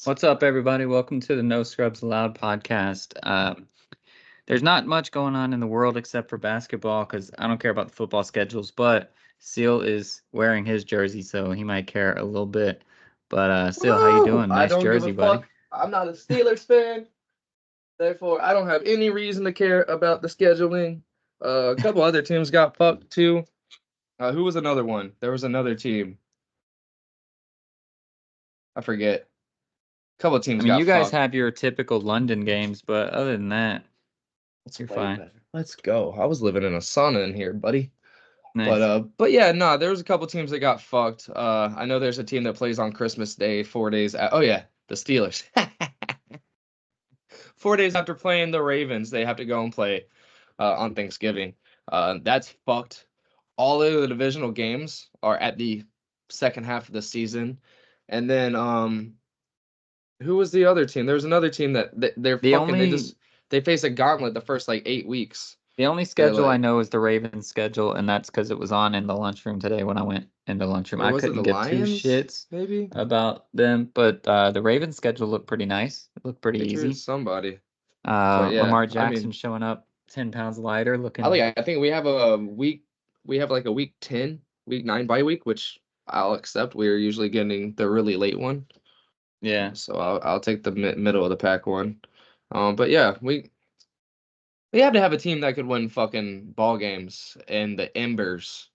What's up, everybody? Welcome to the No Scrubs Allowed podcast. There's not much going on in the world except for basketball because I don't care about the football schedules, but Seal is wearing his jersey, so he might care a little bit. But Seal, how you Woo! doing? I Nice don't give a jersey, buddy. fuck. I'm not a Steelers fan, therefore I don't have any reason to care about the scheduling. A couple other teams got fucked too. Who was another one? There was another team. I forget. A couple of I teams mean, got you guys fucked. have your typical London games, but other than that, It's you're way fine. better. Let's go. I was living in a sauna in here, buddy. Nice. But yeah, no, there was a couple teams that got fucked. I know there's a team that plays on Christmas Day, 4 days. Oh yeah, the Steelers. 4 days after playing the Ravens, they have to go and play on Thanksgiving. That's fucked. All of the divisional games are at the second half of the season, and then who was the other team? There's another team that they're The fucking. only They face a gauntlet the first like 8 weeks. the only They're schedule I like, know is the Ravens schedule, and that's because it was on in the lunchroom today when I went in the lunchroom. or I was it couldn't the give two Lions? shits Maybe about them, but the Ravens schedule looked pretty nice. It looked pretty Patriots, easy. somebody. But yeah, Lamar I Jackson mean, showing up 10 pounds lighter, looking. I think we have a week. We have like a week 10, week 9 bye week, which I'll accept. We're usually getting the really late one. Yeah. So I'll take the middle of the pack one. But yeah, we have to have a team that could win fucking ball games in the embers,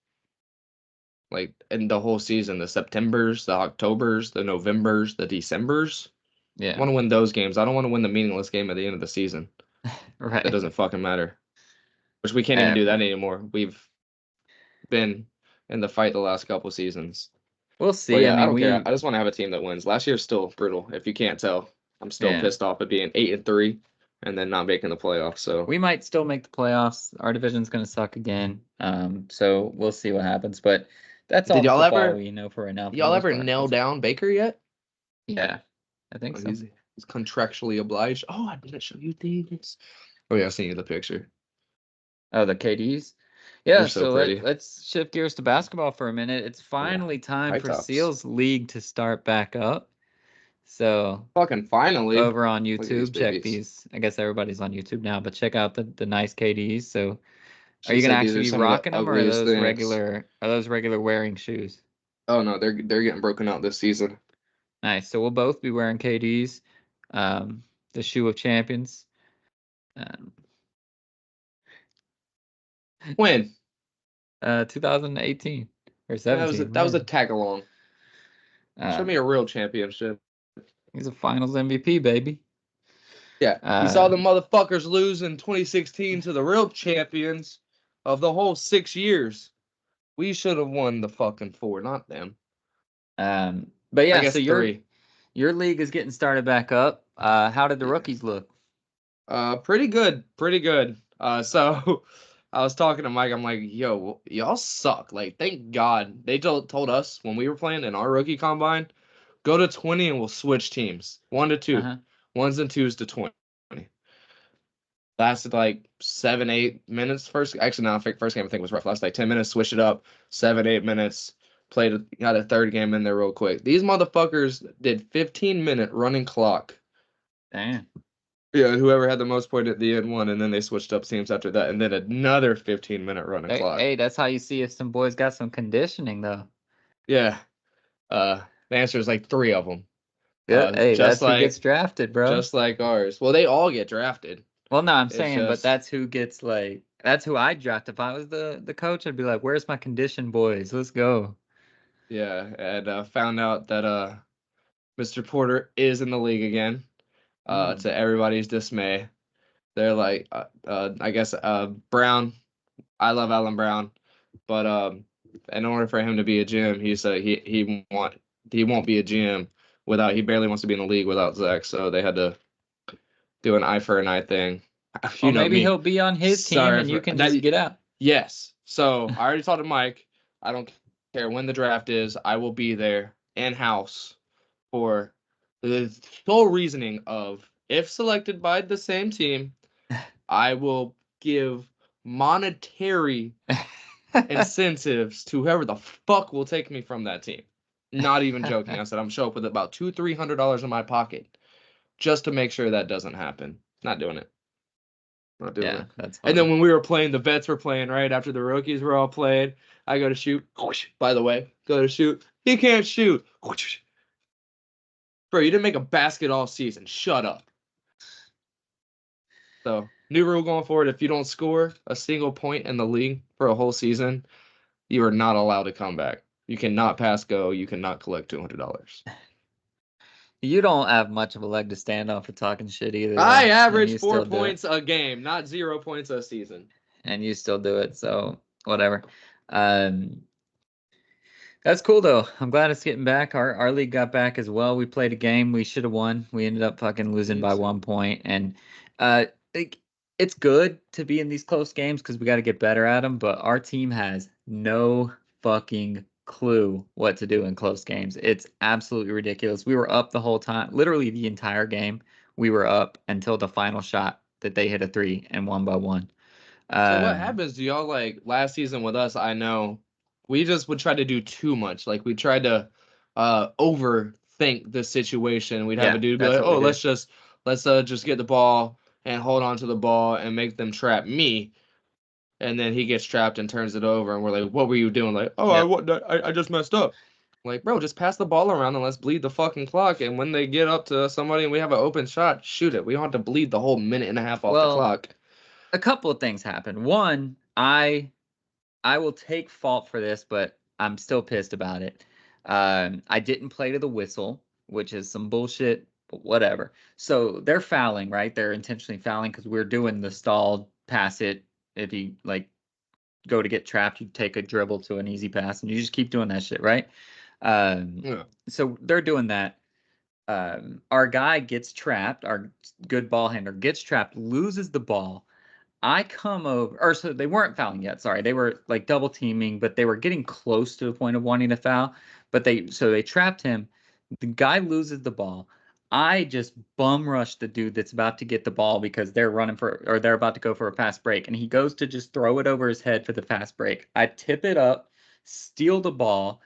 like in the whole season, the Septembers, the Octobers, the Novembers, the Decembers. I Yeah. want to win those games. I don't want to win the meaningless game at the end of the season. That Right. doesn't fucking matter. Which we can't even do Um, that anymore. We've been in the fight the last couple seasons. we'll But see. I yeah, I mean, don't care. I just want to have a team that wins. Last year's still brutal. If you can't tell, I'm still yeah, pissed off at being 8-3 and then not making the playoffs. So we might still make the playoffs. Our division's going to suck again. So we'll see what happens. But that's all did the y'all football ever we know for right now, for the y'all most ever part. nail down Baker yet? Yeah, I think Oh, so. he's contractually obliged. Oh, I didn't show you things. Oh yeah, I seen you the picture. Oh, the KDs. They're Yeah, so so pretty. let's shift gears to basketball for a minute. It's Yeah, finally time high for tops. Seals League to start back up. So Fucking finally. over on Look at these YouTube, check babies. these. I guess everybody's on YouTube now, but check out the nice KDs. So are She you gonna said these actually are be some of the rocking them, or ugliest things. are those regular wearing shoes? Oh no, they're getting broken out this season. Nice. So we'll both be wearing KDs, the shoe of champions. Um, When? 2018 or That was 17, that was a whatever. tag along. Show me Um, a real championship. he's a Finals MVP, baby. Yeah, you saw the Um, motherfuckers lose in 2016 to the real champions of the whole 6 years. We should have won the fucking four, not them. but I yeah, so guess your three. your league is getting started back up. How did the Yeah. rookies look? Pretty good, pretty good. So I was talking to Mike. I'm like, yo, y'all suck. Like, thank God they told us when we were playing in our rookie combine, go to 20 and we'll switch teams. 1 to 2. Uh-huh. Ones and twos to 20. Lasted like 7, 8 minutes. Actually, no, first game I think was rough. Last like 10 minutes, switched it up. 7, 8 minutes. Got a third game in there real quick. These motherfuckers did 15-minute running clock. Damn. Yeah, whoever had the most point at the end won, and then they switched up teams after that, and then another 15-minute running clock. Hey, that's how you see if some boys got some conditioning, though. Yeah. The answer is like 3 of them. Yeah, hey, Just that's who gets like drafted, bro. just like ours. Well, they all get drafted. Well, no, I'm It's saying, but just that's who gets like that's who I draft. If I was the coach, I'd be like, "Where's my condition boys? Let's go." yeah, and found out that Mr. Porter is in the league again. Mm. To everybody's dismay. They're like, I guess, Brown. I love Alan Brown, but in order for him to be a GM, he won't be a GM without. He barely wants to be in the league without Zach. So they had to do an eye for an eye thing. Well, You know maybe me. he'll be on his team, Sorry and you for can that. just get out. Yes. So I already talked to Mike. I don't care when the draft is. I will be there in house for the sole reasoning of if selected by the same team, I will give monetary incentives to whoever the fuck will take me from that team. Not even joking. I said I'm show up with about $200-300 in my pocket just to make sure that doesn't happen. Not doing it. Not doing Yeah, it. that's And then funny. when we were playing, the vets were playing right after the rookies were all playing. I go to shoot. By the way, go to shoot. He can't shoot. Bro, you didn't make a basket all season. Shut up. So, new rule going forward: if you don't score a single point in the league for a whole season, you are not allowed to come back. You cannot pass go. You cannot collect $200. You don't have much of a leg to stand on for talking shit either, I though, and average you 4 still do it. points a game, not 0 points a season. And you still do it. So whatever. Um, that's cool though. I'm glad it's getting back. Our league got back as well. We played a game. We should have won. We ended up fucking losing Me by too. 1 point. And like, it's good to be in these close games because we got to get better at them. But our team has no fucking clue what to do in close games. It's absolutely ridiculous. We were up the whole time, literally the entire game. We were up until the final shot that they hit a three and won by one. So what Um, happens? Do y'all like last season with us? I know we just would try to do too much. Like we tried to overthink the situation. We'd have a yeah, dude be that's like, what we "Oh, did. let's just get the ball and hold on to the ball and make them trap me." And then he gets trapped and turns it over, and we're like, "What were you doing?" Like, "Oh, Yep. I just messed up." Like, bro, just pass the ball around and let's bleed the fucking clock. And when they get up to somebody and we have an open shot, shoot it. We don't have to bleed the whole minute and a half off the Well, clock. a couple of things happened. One, I will take fault for this, but I'm still pissed about it. I didn't play to the whistle, which is some bullshit, but whatever. So they're fouling, right? They're intentionally fouling because we're doing the stalled pass it. If you like go to get trapped, you take a dribble to an easy pass, and you just keep doing that shit, right? Um, Yeah. so they're doing that. Our guy gets trapped. Our good ball handler gets trapped, loses the ball. I come over, or so they weren't fouling yet. Sorry, they were like double teaming, but they were getting close to the point of wanting to foul. But they trapped him. The guy loses the ball. I just bum rush the dude that's about to get the ball because they're running for, or they're about to go for a fast break, and he goes to just throw it over his head for the fast break. I tip it up, steal the ball.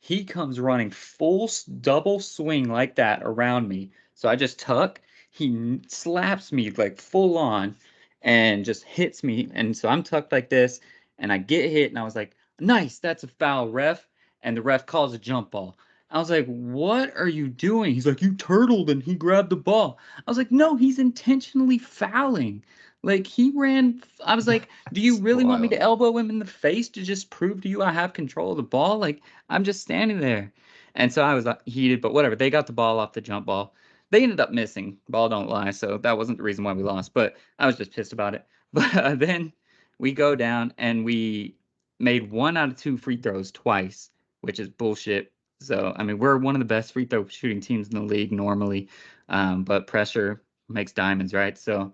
He comes running full double swing like that around me. So I just tuck. He slaps me like full on and just hits me. And so I'm tucked like this and I get hit. And I was like, nice, that's a foul, ref. And the ref calls a jump ball. I was like, what are you doing? He's like, you turtled and he grabbed the ball. I was like, no, he's intentionally fouling. Like he ran. I was like, do you It's really want me wild. to elbow him in the face to just prove to you I have control of the ball? Like, I'm just standing there. And so I was heated, but whatever. They got the ball off the jump ball. They ended up missing. Ball don't lie. So that wasn't the reason why we lost, but I was just pissed about it. But then we go down and we made 1 out of 2 free throws twice, which is bullshit. So, I mean, we're one of the best free throw shooting teams in the league normally, but pressure makes diamonds, right? So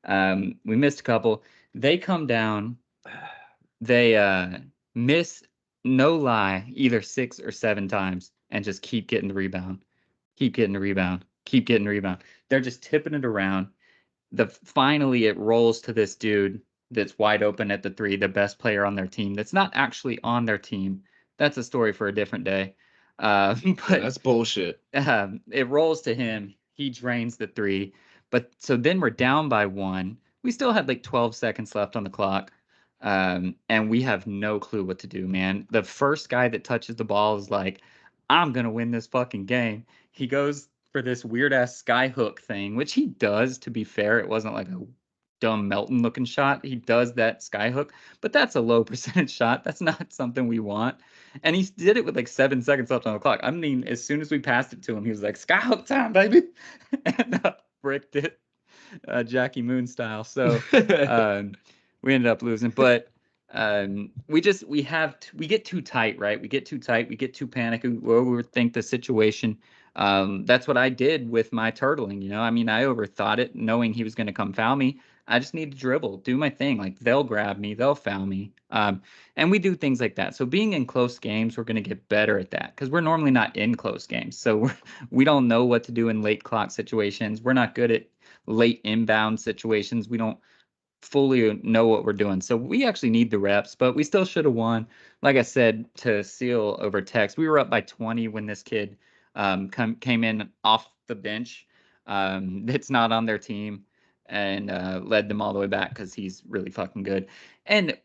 we missed a couple. They come down. They miss, no lie, either 6 or 7 times and just keep getting the rebound, keep getting the rebound, keep getting the rebound. They're just tipping it around. Finally it rolls to this dude that's wide open at the three, the best player on their team. That's not actually on their team. That's a story for a different day. Yeah, But that's bullshit. it rolls to him. He drains the three. But so then we're down by one. We still had like 12 seconds left on the clock. And we have no clue what to do, man. The first guy that touches the ball is like, I'm going to win this fucking game. He goes for this weird ass sky hook thing, which he does, to be fair. It wasn't like a dumb Melton looking shot. He does that sky hook, but that's a low percentage shot. That's not something we want. And he did it with like 7 seconds left on the clock. I mean, as soon as we passed it to him, he was like, "Skyhook time, baby," and bricked it, Jackie Moon style. So um, we ended up losing, but we get too tight, right? We get too tight. We get too panicky. We overthink the situation. That's what I did with my turtling. I mean, I overthought it, knowing he was going to come foul me. I just need to dribble, do my thing. Like they'll grab me, they'll foul me. And we do things like that. So being in close games, we're going to get better at that because we're normally not in close games. So we don't know what to do in late clock situations. We're not good at late inbound situations. We don't fully know what we're doing. So we actually need the reps, but we still should have won. Like I said to Seal over text, we were up by 20 when this kid came in off the bench. That's not on their team and led them all the way back because he's really fucking good. And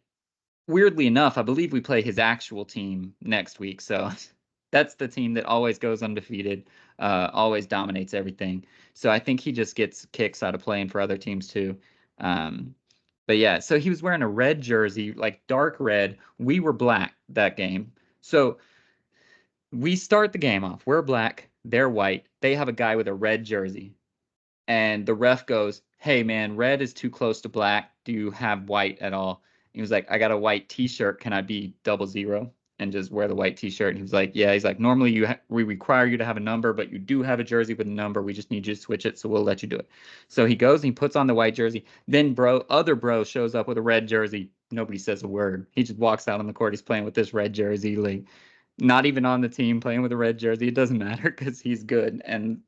weirdly enough, I believe we play his actual team next week. So that's the team that always goes undefeated, always dominates everything. So I think he just gets kicks out of playing for other teams too. But yeah, so he was wearing a red jersey, like dark red. We were black that game. So we start the game off. We're black, they're white. They have a guy with a red jersey. And the ref goes, "Hey man, red is too close to black. Do you have white at all?" He was like, "I got a white t-shirt. Can I be 00 and just wear the white t-shirt?" And he was like, "Yeah." He's like, "Normally we require you to have a number, but you do have a jersey with a number. We just need you to switch it, so we'll let you do it." So he goes and he puts on the white jersey. Then other bro shows up with a red jersey. Nobody says a word. He just walks out on the court. He's playing with this red jersey, like not even on the team, playing with a red jersey. It doesn't matter because he's good. And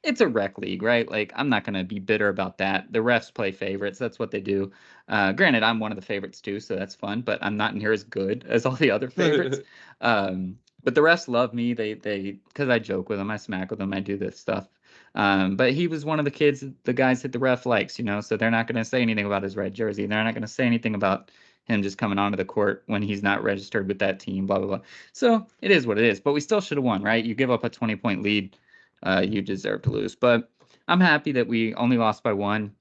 it's a rec league, right? Like, I'm not going to be bitter about that. The refs play favorites. That's what they do. Granted, I'm one of the favorites too, so that's fun, but I'm not near as good as all the other favorites. But the refs love me. They because I joke with them, I smack with them, I do this stuff. But he was one of the kids the guys that the ref likes, so they're not going to say anything about his red jersey. They're not going to say anything about him just coming onto the court when he's not registered with that team, blah, blah, blah. So it is what it is. But we still should have won, right? You give up a 20-point lead, you deserve to lose. But I'm happy that we only lost by 1.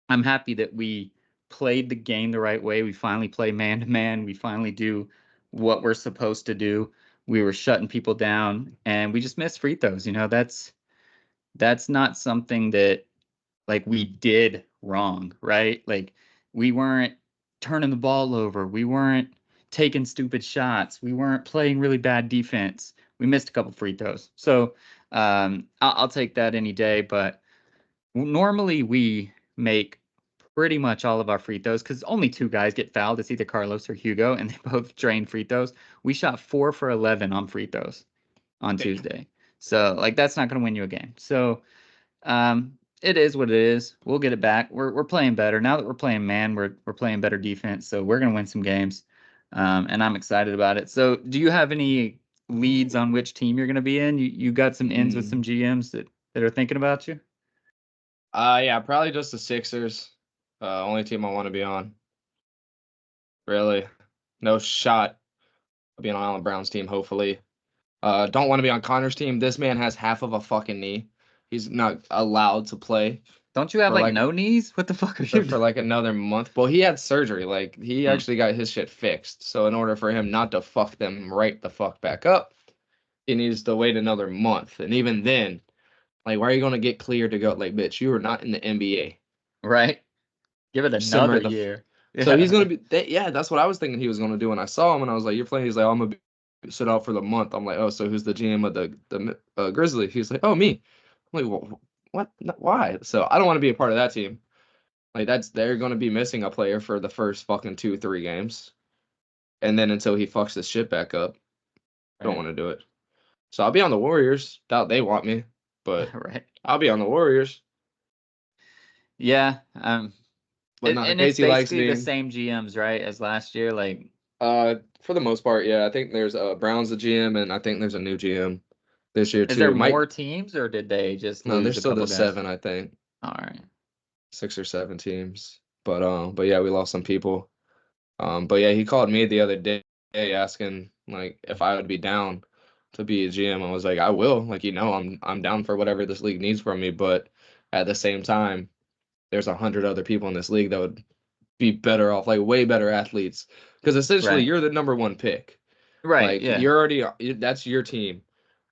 I'm happy that we played the game the right way. We finally play man-to-man. We finally do what we're supposed to do. We were shutting people down, and we just missed free throws. That's not something that like we did wrong, right? Like we weren't turning the ball over. We weren't taking stupid shots. We weren't playing really bad defense. We missed a couple free throws. So I'll take that any day. But normally we make pretty much all of our free throws because only 2 guys get fouled. It's either Carlos or Hugo, and they both drain free throws. We shot 4 for 11 on free throws on Tuesday. So like that's not going to win you a game. So it is what it is. We'll get it back. We're playing better now that we're playing man. We're playing better defense, so we're gonna win some games, and I'm excited about it. So, do you have any leads on which team you're gonna be in? You got some ins with some GMs that are thinking about you? Yeah, probably just the Sixers. Only team I want to be on. Really, no shot of being on Allen Brown's team. Hopefully, don't want to be on Connor's team. This man has half of a fucking knee. He's not allowed to play. Don't you have like no knees? What the fuck are you for like another month? Well, he had surgery. Like he actually got his shit fixed. So in order for him not to fuck them right the fuck back up, he needs to wait another month. And even then, like, why are you gonna get cleared to go? Like, bitch, you are not in the NBA. Right? Give it another year. So he's gonna be. Yeah, that's what I was thinking he was gonna do when I saw him, and I was like, "You're playing." He's like, "I'm gonna sit out for the month." I'm like, "Oh, so who's the GM of the Grizzlies?" He's like, "Oh, me." I'm like, well, "What? Why?" So I don't want to be a part of that team. Like they're gonna be missing a player for the first fucking 2-3 games, and then until he fucks this shit back up, don't want to do it. So I'll be on the Warriors. Doubt they want me, but right. I'll be on the Warriors. Yeah. But and it's basically the same GMs, right, as last year. Like, for the most part, yeah. I think there's Brown's the GM, and I think there's a new GM this year too. Is there more teams, or did they just lose? No, there's a still couple the guys? 7, I think. All right. 6 or 7 teams, but yeah, we lost some people. But yeah, he called me the other day asking like if I would be down to be a GM. I was like, I will. Like, I'm down for whatever this league needs from me. But at the same time, there's 100 other people in this league that would be better off, like way better athletes. Because essentially, Right. you're the number 1 pick. Right. Like Yeah. you're already that's your team.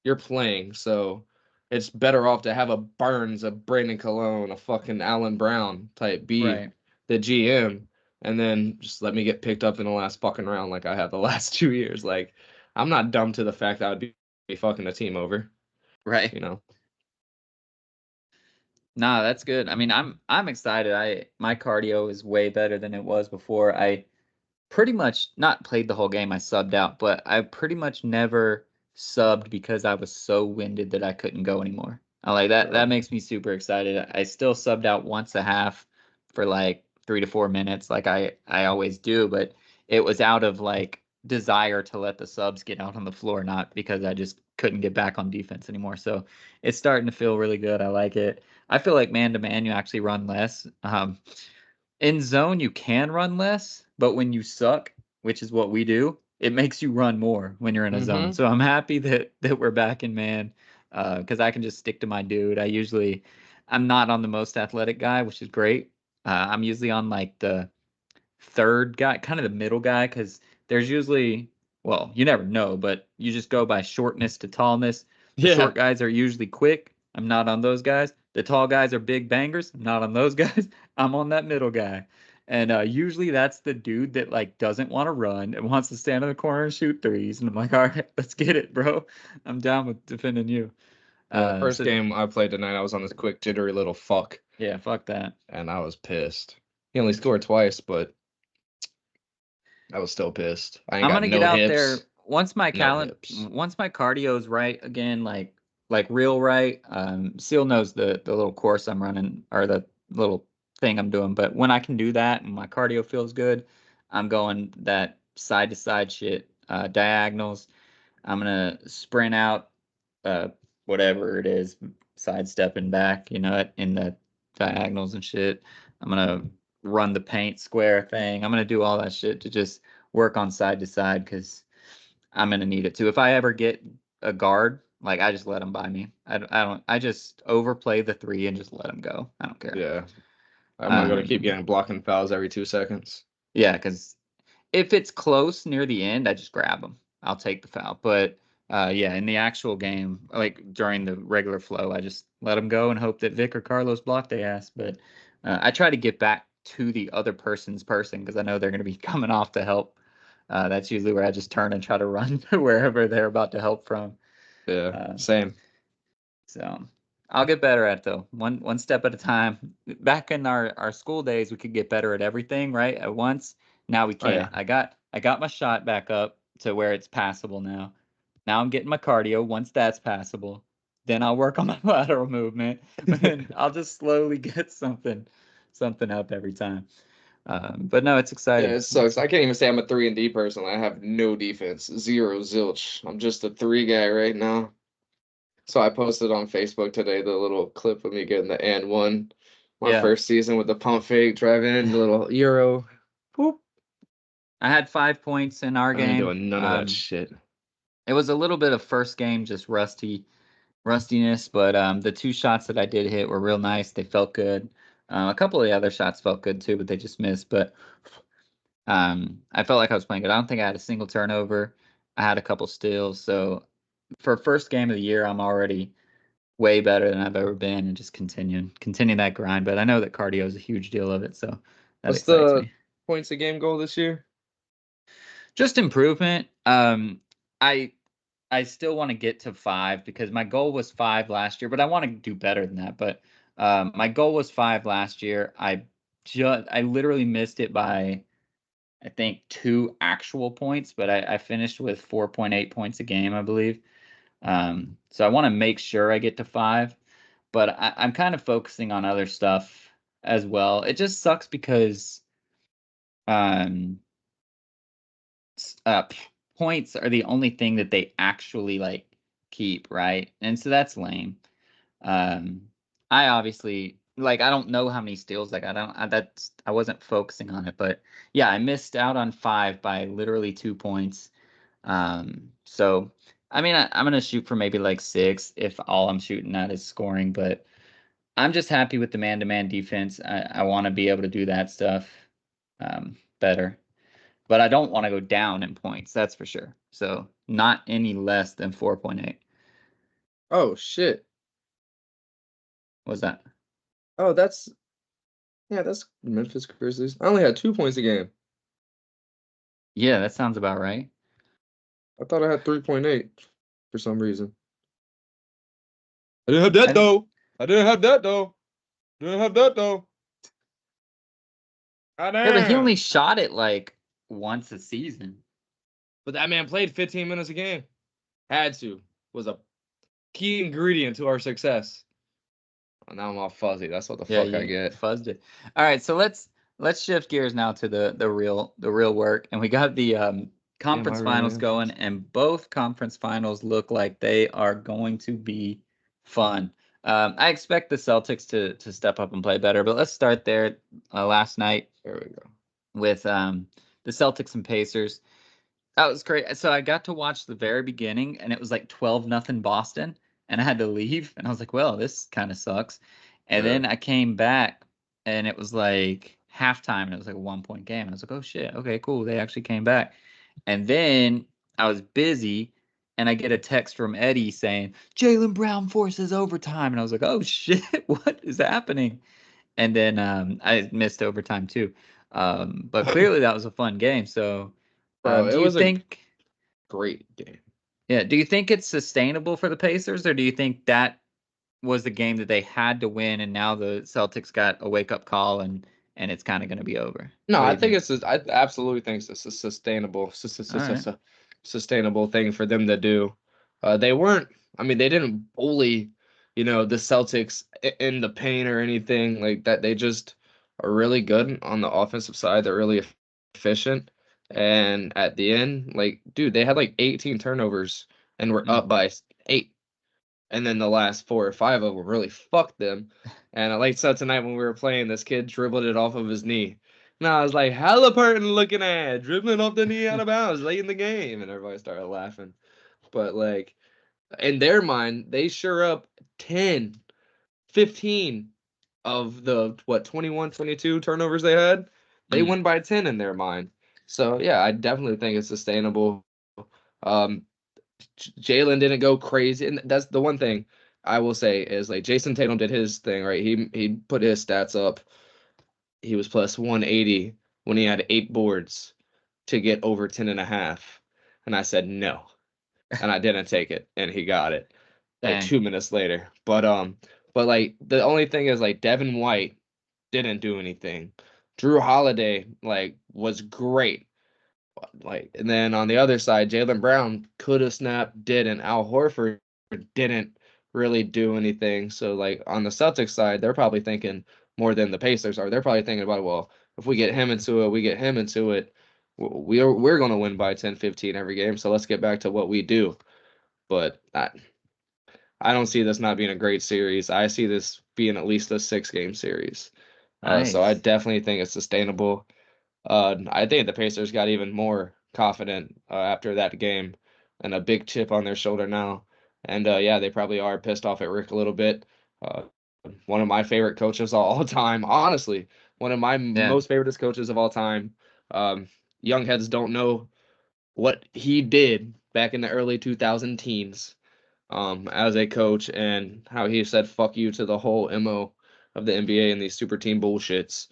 You're playing, so it's better off to have a Burns, a Brandon Cologne, a fucking Allen Brown type be Right. the GM, and then just let me get picked up in the last fucking round like I have the last 2 years. Like I'm not dumb to the fact that I would be fucking the team over. Right. Nah, that's good. I mean, I'm excited. My cardio is way better than it was before. I pretty much not played the whole game. I subbed out, but I pretty much never subbed because I was so winded that I couldn't go anymore. I like that. That makes me super excited. I still subbed out once a half for like 3 to 4 minutes like I always do, but it was out of like desire to let the subs get out on the floor, not because I just couldn't get back on defense anymore. So it's starting to feel really good. I like it. I feel like man to man, you actually run less. In zone, you can run less, but when you suck, which is what we do, it makes you run more when you're in a zone. So I'm happy that we're back in man, because I can just stick to my dude. I'm not on the most athletic guy, which is great. I'm usually on like the third guy, kind of the middle guy, because there's usually, well, you never know, but you just go by shortness to tallness. The short guys are usually quick. I'm not on those guys. The tall guys are big bangers. I'm not on those guys. I'm on that middle guy. And usually that's the dude that like doesn't want to run and wants to stand in the corner and shoot threes. And I'm like, all right, let's get it, bro. I'm down with defending you. The first game I played tonight, I was on this quick jittery little fuck. Yeah, fuck that. And I was pissed. He only scored twice, but I was still pissed. I'm gonna get out there once my cardio is right again, like real right. Seal knows the little course I'm running or the little thing I'm doing, but when I can do that and my cardio feels good, I'm going that side to side shit, diagonals. I'm gonna sprint out, whatever it is, sidestepping back, in the diagonals and shit. I'm gonna run the paint square thing. I'm gonna do all that shit to just work on side to side because I'm gonna need it too. If I ever get a guard, like I just let them by me. I just overplay the three and just let them go. I don't care. Yeah, I'm not gonna keep getting blocking fouls every 2 seconds. Yeah, because if it's close near the end, I just grab them. I'll take the foul. But yeah, in the actual game, like during the regular flow, I just let them go and hope that Vic or Carlos block their ass. But I try to get back to the other person's person because I know they're going to be coming off to help. That's usually where I just turn and try to run to wherever they're about to help from. Yeah, same. So I'll get better at it though, one step at a time. Back in our school days, we could get better at everything, right? At once. Now we can't. Oh, yeah. I got my shot back up to where it's passable now. Now I'm getting my cardio. Once that's passable, then I'll work on my lateral movement, and I'll just slowly get something up every time. But no, it's exciting. Yeah, it sucks. I can't even say I'm a 3-and-D person. I have no defense, zero zilch. I'm just a 3 guy right now. So I posted on Facebook today the little clip of me getting the and one, my first season with the pump fake, driving in the little Euro. Whoop. I had 5 points in our game. I ain't doing none of that shit. It was a little bit of first game, just rustiness, but the 2 shots that I did hit were real nice. They felt good. A couple of the other shots felt good too, but they just missed. But I felt like I was playing good. I don't think I had a single turnover. I had a couple steals. So for first game of the year, I'm already way better than I've ever been, and just continue that grind. But I know that cardio is a huge deal of it, so that What's excites the me. points a game goal this year? Just improvement. I still want to get to 5 because my goal was 5 last year, but I want to do better than that. But my goal was 5 last year. I literally missed it by, I think, 2 actual points, but I finished with 4.8 points a game, I believe. So I want to make sure I get to 5, but I'm kind of focusing on other stuff as well. It just sucks because points are the only thing that they actually like keep, right? And so that's lame. I obviously I don't know how many steals like I wasn't focusing on it, but yeah, I missed out on 5 by literally 2 points. So I mean, I'm gonna shoot for maybe like 6 if all I'm shooting at is scoring, but I'm just happy with the man-to-man defense. I want to be able to do that stuff better. But I don't want to go down in points, that's for sure. So not any less than 4.8. Oh shit. What's that? Oh, that's Memphis Grizzlies. I only had 2 points a game. Yeah, that sounds about right. I thought I had 3.8 for some reason. I didn't have that though. Yeah, but he only shot it like once a season. But that man played 15 minutes a game. Had to. Was a key ingredient to our success. Oh, now I'm all fuzzy. That's what the fuck I get. Fuzzed it. All right, so let's let's shift gears now to the real work, and we got the Damn, I conference really finals am. going, and both conference finals look like they are going to be fun. I expect the Celtics to step up and play better, but let's start there. Last night There we go. with the Celtics and Pacers. That was great. So I got to watch the very beginning, and it was like 12-0 Boston, and I had to leave, and I was like, well, this kind of sucks. And Yeah. then I came back, and it was like halftime, and it was like a 1-point game. And I was like, oh shit, okay, cool. They actually came back. And then I was busy, and I get a text from Eddie saying Jaylen Brown forces overtime, and I was like, oh shit, what is happening? And then I missed overtime too. But clearly that was a fun game. So Bro, it do you was a think? great game. Yeah. Do you think it's sustainable for the Pacers, or do you think that was the game that they had to win, and now the Celtics got a wake up call, and it's kind of going to be over? No, What do I you think think? I absolutely think it's a sustainable, All right. sustainable thing for them to do. They weren't. I mean, they didn't bully, the Celtics in the paint or anything like that. They just are really good on the offensive side. They're really efficient, and at the end, like, dude, they had like 18 turnovers and were Mm. up by 8. And then the last 4 or 5 of them really fucked them. And like so tonight when we were playing, this kid dribbled it off of his knee. And I was like, Halliburton looking at dribbling off the knee out of bounds late in the game. And everybody started laughing. But like in their mind, they sure up 10, 15 of the 21, 22 turnovers they had. They Mm. won by 10 in their mind. So yeah, I definitely think it's sustainable. Um, Jalen didn't go crazy, and that's the one thing I will say is like Jason Tatum did his thing right. He put his stats up. He was plus 180 when he had 8 boards to get over 10 and a half, and I said no, and I didn't take it, and he got it like Dang. 2 minutes later. But like the only thing is like Devin White didn't do anything. Drew Holiday like was great. Like, and then on the other side, Jaylen Brown could have snapped, didn't. Al Horford didn't really do anything. So, like, on the Celtics side, they're probably thinking more than the Pacers are. They're probably thinking about, well, if we get him into it, we get him into it. We're going to win by 10, 15 every game. So let's get back to what we do. But I don't see this not being a great series. I see this being at least a 6-game series. So I Nice. definitely think it's sustainable. I think the Pacers got even more confident after that game and a big chip on their shoulder now. And yeah, they probably are pissed off at Rick a little bit. Uh, one of my favorite coaches of all time, honestly, one of my Yeah. most favorite coaches of all time. Um, Young heads don't know what he did back in the early 2000 teens as a coach and how he said fuck you to the whole MO of the NBA and these super team bullshits.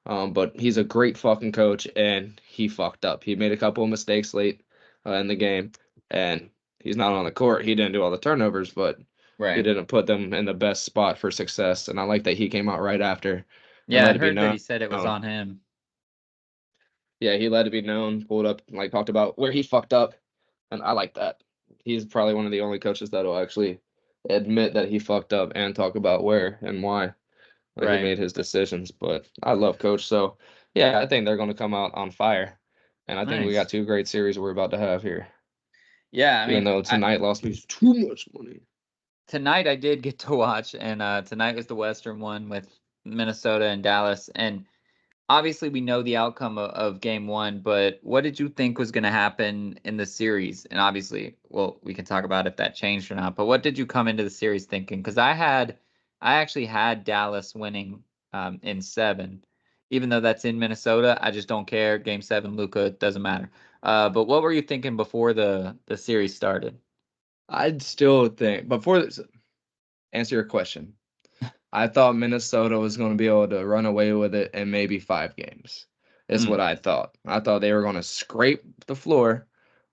But he's a great fucking coach, and he fucked up. He made a couple of mistakes late in the game, and he's not on the court. He didn't do all the turnovers, but he Right. didn't put them in the best spot for success. And I like that he came out right after and Yeah, I let it be heard that he known. said it was on him. Yeah, he let it be known, pulled up, like talked about where he fucked up, and I like that. He's probably one of the only coaches that'll actually admit that he fucked up and talk about where and why he Right. made his decisions. But I love Coach, so yeah, I think they're going to come out on fire, and I think we got Nice. 2 great series we're about to have here. Yeah, I Even mean, though tonight lost me too much money. tonight I did get to watch, and tonight was the Western one with Minnesota and Dallas, and obviously we know the outcome of game one, but what did you think was going to happen in the series? And obviously, well, we can talk about if that changed or not, but what did you come into the series thinking? Because I actually had Dallas winning in 7, even though that's in Minnesota. I just don't care. Game 7, Luca, doesn't matter. But what were you thinking before the series started? I'd still think before this, answer your question. I thought Minnesota was going to be able to run away with it in maybe 5 games. Is what Mm. I thought. I thought they were going to scrape the floor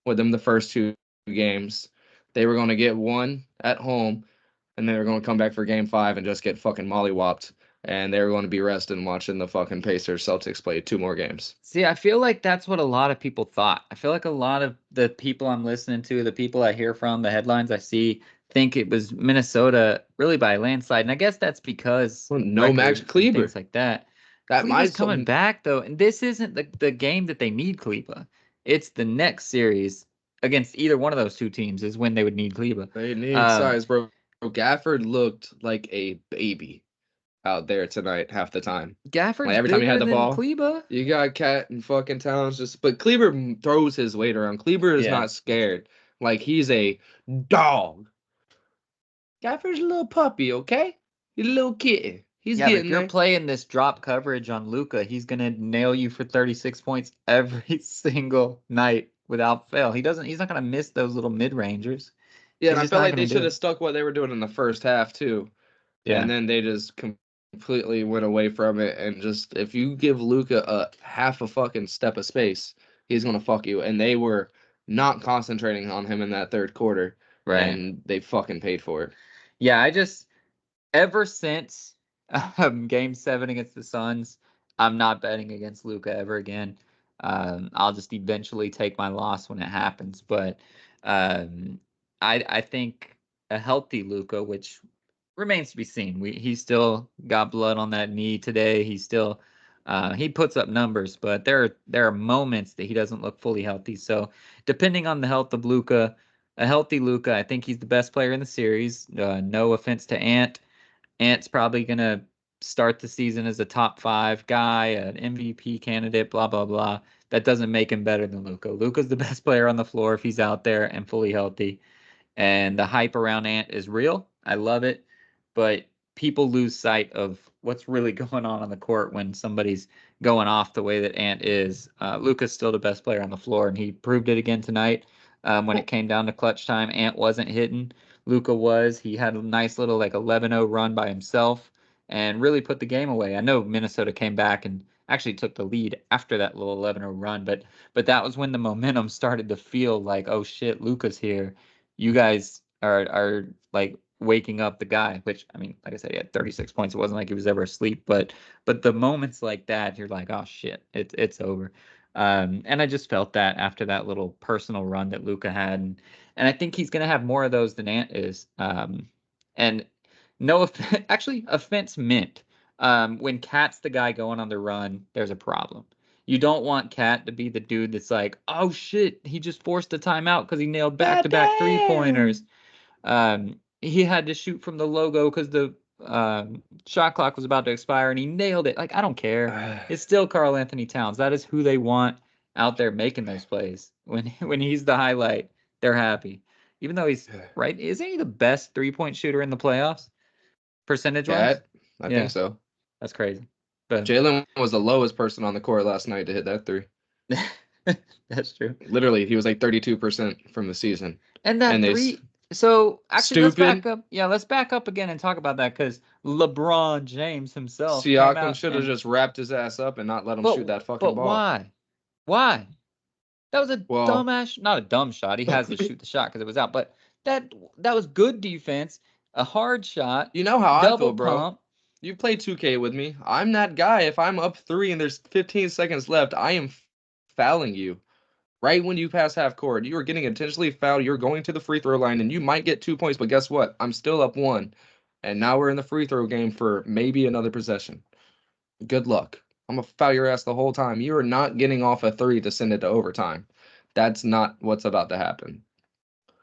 with them the first 2 games. They were going to get one at home, and they were going to come back for game 5 and just get fucking mollywopped. And they were going to be rested and watching the fucking Pacers Celtics play 2 more games. See, I feel like that's what a lot of people thought. I feel like a lot of the people I'm listening to, the people I hear from, the headlines I see, think it was Minnesota really by a landslide. And I guess that's because Well, no Max record and things Kleber. like that. Kleber's coming back though, and this isn't the game that they need Kleber. It's the next series against either one of those two teams is when they would need Kleber. They need size, bro. Gafford looked like a baby out there tonight half the time. Gafford's like every time he had the ball, Kleber. You got Cat and fucking Towns but Kleber throws his weight around. Kleber is not scared. Like he's a dog. Gafford's a little puppy, okay? He's a little kitten. He's getting but if you're playing this drop coverage on Luka, he's gonna nail you for 36 points every single night without fail. He's not gonna miss those little mid rangers. Yeah, and I felt like they should have stuck what they were doing in the first half too. Yeah. And then they just completely went away from it, and just if you give Luka a half a fucking step of space, he's gonna fuck you. And they were not concentrating on him in that third quarter. Right. And they fucking paid for it. Yeah, ever since Game 7 against the Suns, I'm not betting against Luka ever again. I'll just eventually take my loss when it happens. But I think a healthy Luka, which remains to be seen. He still got blood on that knee today. He still he puts up numbers, but there are moments that he doesn't look fully healthy. So depending on the health of Luka, a healthy Luka, I think he's the best player in the series. No offense to Ant. Ant's probably going to start the season as a top 5 guy, an MVP candidate, blah, blah, blah. That doesn't make him better than Luka. Luka's the best player on the floor if he's out there and fully healthy. And the hype around Ant is real. I love it. But people lose sight of what's really going on the court when somebody's going off the way that Ant is. Luka's still the best player on the floor, and he proved it again tonight. When it came down to clutch time, Ant wasn't hitting. Luka was. He had a nice little 11-0 run by himself and really put the game away. I know Minnesota came back and actually took the lead after that little 11-0 run, but that was when the momentum started to feel like, oh shit, Luka's here. You guys are like waking up the guy, which, I mean, like I said, he had 36 points. It wasn't like he was ever asleep, but the moments like that, you're like, oh shit, it's over. And I just felt that after that little personal run that Luka had. And I think he's going to have more of those than Ant is. And no offense meant. When Cat's the guy going on the run, there's a problem. You don't want Cat to be the dude that's like, oh shit, he just forced a timeout because he nailed back-to-back three-pointers. He had to shoot from the logo because the shot clock was about to expire and he nailed it. Like, I don't care. It's still Karl Anthony Towns. That is who they want out there making those plays. When he's the highlight, they're happy. Even though he's right, isn't he the best 3-point shooter in the playoffs? Percentage-wise? I think so. That's crazy. But Jalen was the lowest person on the court last night to hit that 3. That's true. Literally, he was like 32% from the season. And that 3. So actually, let's back up. Yeah, let's back up again and talk about that because LeBron James himself. Siakam should have just wrapped his ass up and not let him shoot that fucking ball. But why? Why? That was a dumbass. Not a dumb shot. He has to shoot the shot because it was out. But that was good defense. A hard shot. You know how I feel, bro. Pump. You play 2K with me. I'm that guy. If I'm up 3 and there's 15 seconds left, I am fouling you. Right when you pass half court, you are getting intentionally fouled. You're going to the free throw line, and you might get 2 points. But guess what? I'm still up 1, and now we're in the free throw game for maybe another possession. Good luck. I'm gonna foul your ass the whole time. You are not getting off a 3 to send it to overtime. That's not what's about to happen.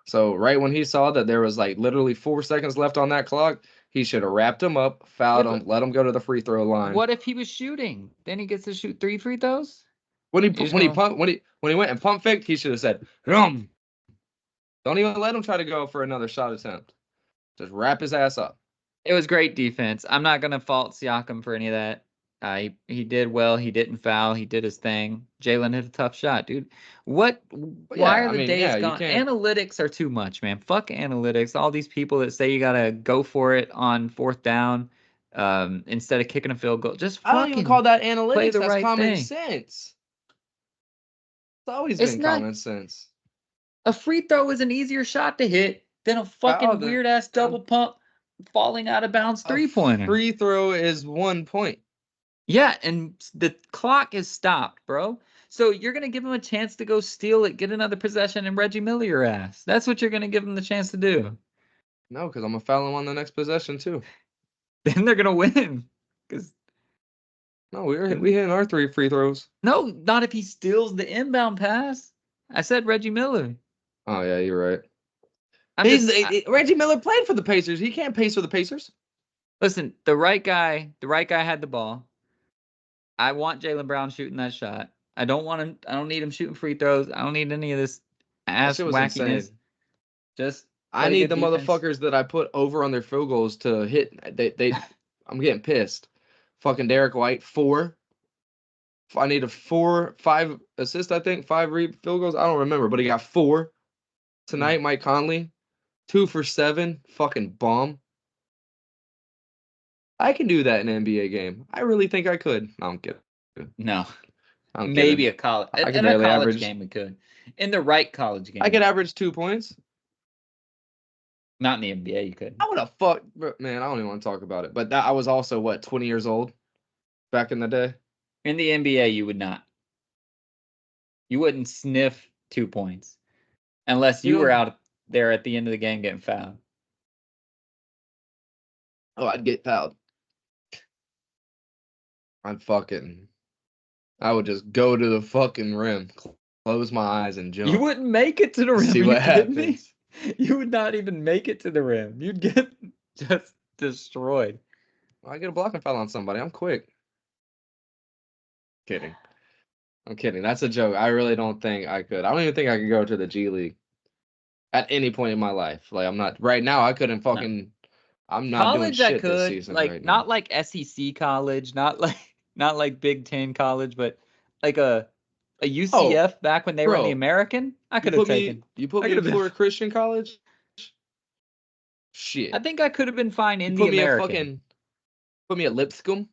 So right when he saw that there was like literally 4 seconds left on that clock, he should have wrapped him up, fouled him, let him go to the free throw line. What if he was shooting? Then he gets to shoot 3 free throws? When he went and pump faked, he should have said, "Rum." Don't even let him try to go for another shot attempt. Just wrap his ass up. It was great defense. I'm not gonna fault Siakam for any of that. He did well. He didn't foul. He did his thing. Jalen hit a tough shot, dude. Why are the days gone? Analytics are too much, man. Fuck analytics. All these people that say you gotta go for it on 4th down instead of kicking a field goal. Just fucking I don't even call that analytics. That's common sense. It's always been common sense. A free throw is an easier shot to hit than a fucking weird ass double pump falling out of bounds 3-pointer. Free throw is 1 point. Yeah, and the clock is stopped, bro. So you're gonna give him a chance to go steal it, get another possession, and Reggie Miller your ass. That's what you're gonna give him the chance to do. No, because I'm gonna foul him on the next possession too. Then they're gonna win. Because No, we hitting our 3 free throws. No, not if he steals the inbound pass. I said Reggie Miller. Oh yeah, you're right. I'm just Reggie Miller played for the Pacers. He can't pace for the Pacers. listen. The right guy had the ball. I want Jaylen Brown shooting that shot. I don't want him. I don't need him shooting free throws. I don't need any of this That ass shit was wackiness. insane. Just I play need good the defense. motherfuckers that I put over on their field goals to hit. I'm getting pissed. Fucking Derek White, 4. I need a 5 assist. I think 5 field goals. I don't remember, but he got 4 tonight. Mike Conley, 2 for 7. Fucking bomb. I can do that in an NBA game. I really think I could. No, I'm kidding. No, I'm maybe kidding. a college. I can In a barely college average. game, we could. In the right college game, I could average 2 points. not in the NBA. You could. I would have fucked, man. I don't even want to talk about it. But I was also 20 years old back in the day. In the NBA, you would not. You wouldn't sniff 2 points unless you were out there at the end of the game getting fouled. Oh, I'd get fouled. I would just go to the fucking rim, close my eyes, and jump. You wouldn't make it to the rim. See what happens. You would not even make it to the rim. You'd get just destroyed. I get a blocking foul on somebody. I'm quick. Kidding. I'm kidding. That's a joke. I really don't think I could. I don't even think I could go to the G League at any point in my life. Like, I'm not right now. I couldn't fucking. No. I'm not college, doing shit I could, this season. like, right not now. like SEC college, not like Big Ten college, but like a UCF back when they were in the American. I could have taken. You put me in Florida Christian College. Shit. I think I could have been fine in the American. Put me at Lipscomb.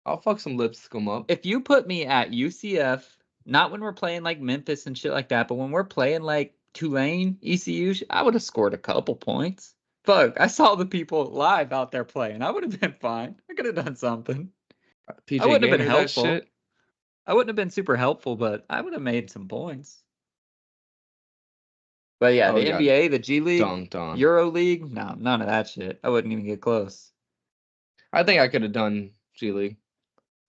I'll fuck some Lipscomb up. If you put me at UCF, not when we're playing like Memphis and shit like that, but when we're playing like Tulane, ECU, I would have scored a couple points. Fuck, I saw the people live out there playing. I would have been fine. I could have done something. PJ I wouldn't have been Gainer, helpful. I wouldn't have been super helpful, but I would have made some points. But yeah, the NBA, the G League, Euro League, no, none of that shit. I wouldn't even get close. I think I could have done G League.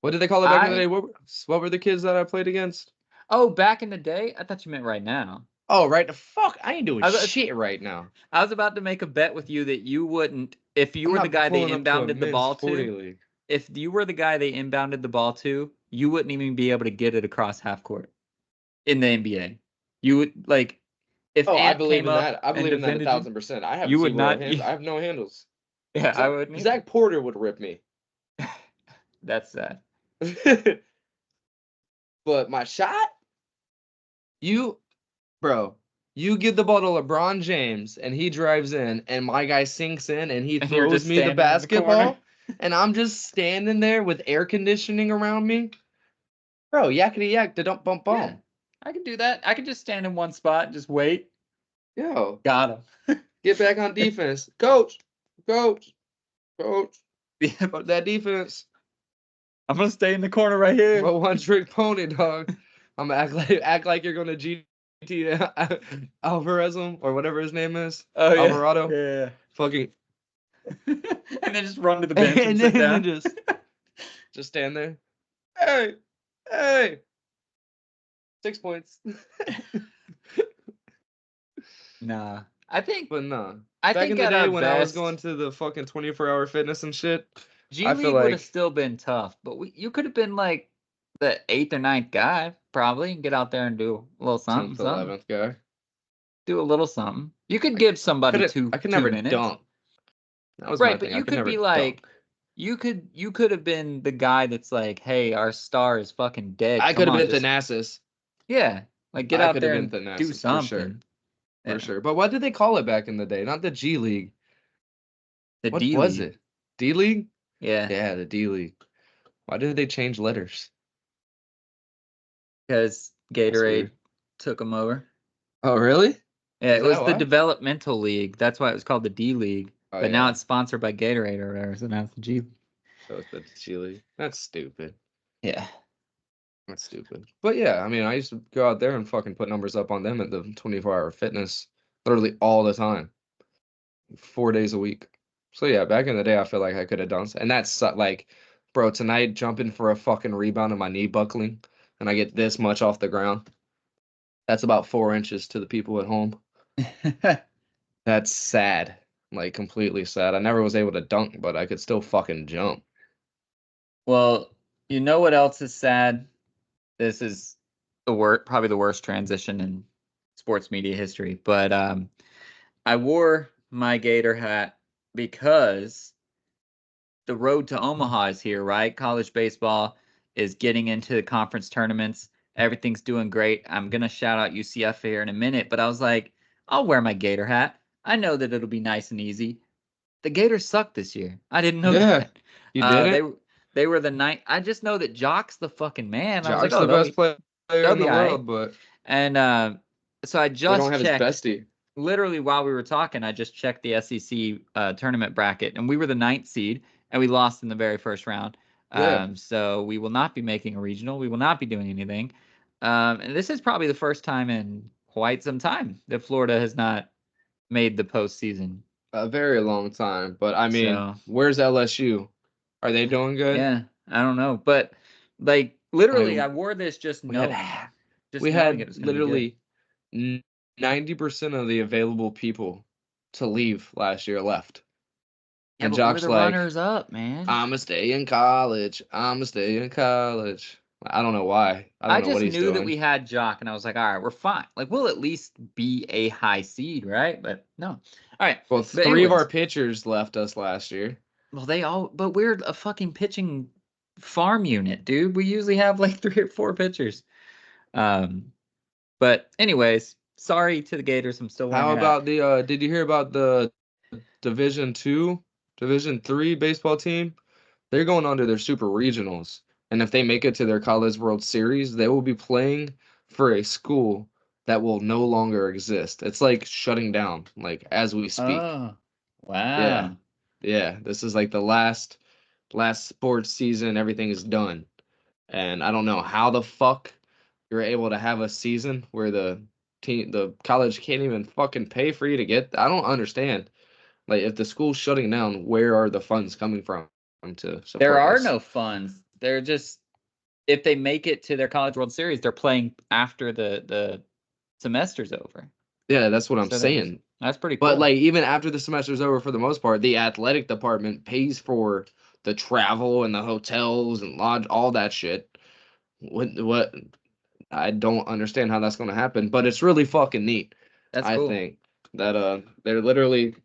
What did they call it back in the day? What were the kids that I played against? Oh, back in the day? I thought you meant right now. Oh, right. The fuck? I ain't doing shit right now. I was about to make a bet with you that you wouldn't, if you were the guy they inbounded the ball to, if you were the guy they inbounded the ball to, you wouldn't even be able to get it across half court in the NBA. You would, like, if I believe in that. I believe in that 1,000%. I have I have no handles. Yeah, I wouldn't. Zach Porter would rip me. That's sad. But my shot, you give the ball to LeBron James and he drives in and my guy sinks in and he throws me the basketball and I'm just standing there with air conditioning around me. Bro, yakety yak, da dump bump bump. Yeah, I can do that. I can just stand in one spot and just wait. Yo. Got him. Get back on defense. Coach. Put that defense. I'm gonna stay in the corner right here. But one trick pony, dog. I'm gonna act like you're gonna GT Alvarez or whatever his name is. Oh yeah. Alvarado. Yeah. Fucking. And then just run to the bench and sit down. Just stand there. Hey. 6 points. Nah. I think. But nah. Back in the day when I was going to the fucking 24-hour fitness and shit. G League would have still been tough, but you could have been like the 8th or 9th guy, probably, and get out there and do a little something. 11th guy. Do a little something. You could give somebody two minutes. I could never dunk. That was right, but you could be like, you could have been the guy that's like, hey, our star is fucking dead. I could have been Thanasis. Yeah, like get out there and do something. For sure. But what did they call it back in the day? Not the G League. What D-League. Was it? D League? Yeah. Yeah, the D League. Why did they change letters? Because Gatorade took them over. Oh, really? Yeah, it was the developmental league. That's why it was called the D League. But now it's sponsored by Gatorade or whatever, so now it's the G League. So it's the G League. That's stupid. Yeah. That's stupid. But yeah, I mean, I used to go out there and fucking put numbers up on them at the 24-hour fitness literally all the time. 4 days a week. So yeah, back in the day, I feel like I could have done. And that's like Bro, tonight jumping for a fucking rebound and my knee buckling, and I get this much off the ground. That's about 4 inches to the people at home. That's sad. Like completely sad. I never was able to dunk, but I could still fucking jump. Well, you know what else is sad? This is probably the worst transition in sports media history. But I wore my Gator hat because the road to Omaha is here, right? College baseball is getting into the conference tournaments. Everything's doing great. I'm gonna shout out UCF here in a minute, but I was like, I'll wear my Gator hat. I know that it'll be nice and easy. The Gators suck this year. I didn't know Yeah. that. You They didn't? they were the ninth. I just know that Jock's the fucking man. I was like, Jock's oh, the best player they'll in be the all right. world, but And so I we don't just have his checked. bestie. Literally while we were talking, I just checked the SEC tournament bracket, and we were the ninth seed, and we lost in the very first round. Yeah. So we will not be making a regional. We will not be doing anything. And this is probably the first time in quite some time that Florida has not made the postseason. A very long time. But I mean, So where's LSU? Are they doing good? yeah, I don't know, but like Like literally, I wore this just we had knowing, we it had was going to be good. literally 90% of the available people to leave last year left. Yeah, And but we're Jock's the like, runners up, man. I'ma stay in college. I'ma stay in college. I don't know why. I I don't know just what he's knew that doing. we had Jock, and I was like, all right, we're fine. Like, we'll at least be a high seed, right? But no. All right. Well, But three of our anyways, pitchers left us last year. but we're a fucking pitching farm unit, dude. We usually have like 3 or 4 pitchers. Um, but anyways, sorry to the Gators. I'm still wearing How your hat. about the did you hear about the Division 2, Division 3 baseball team? They're going on to their super regionals. And if they make it to their College World Series, they will be playing for a school that will no longer exist. It's like shutting down, like as we speak. Oh, Yeah. wow. Yeah. This is like the last sports season. Everything is done. And I don't know how the fuck you're able to have a season where the college can't even fucking pay for you to get. I don't understand. Like if the school's shutting down, where are the funds coming from to There support are this? no funds. They're just if they make it to their College World Series, they're playing after the semester's over. Yeah, that's what I'm So they're just saying. that's pretty But cool. like even after the semester's over, for the most part, the athletic department pays for the travel and the hotels and lodge, all that shit. What I don't understand how that's going to happen, but it's really fucking neat. That's I cool. think that they're literally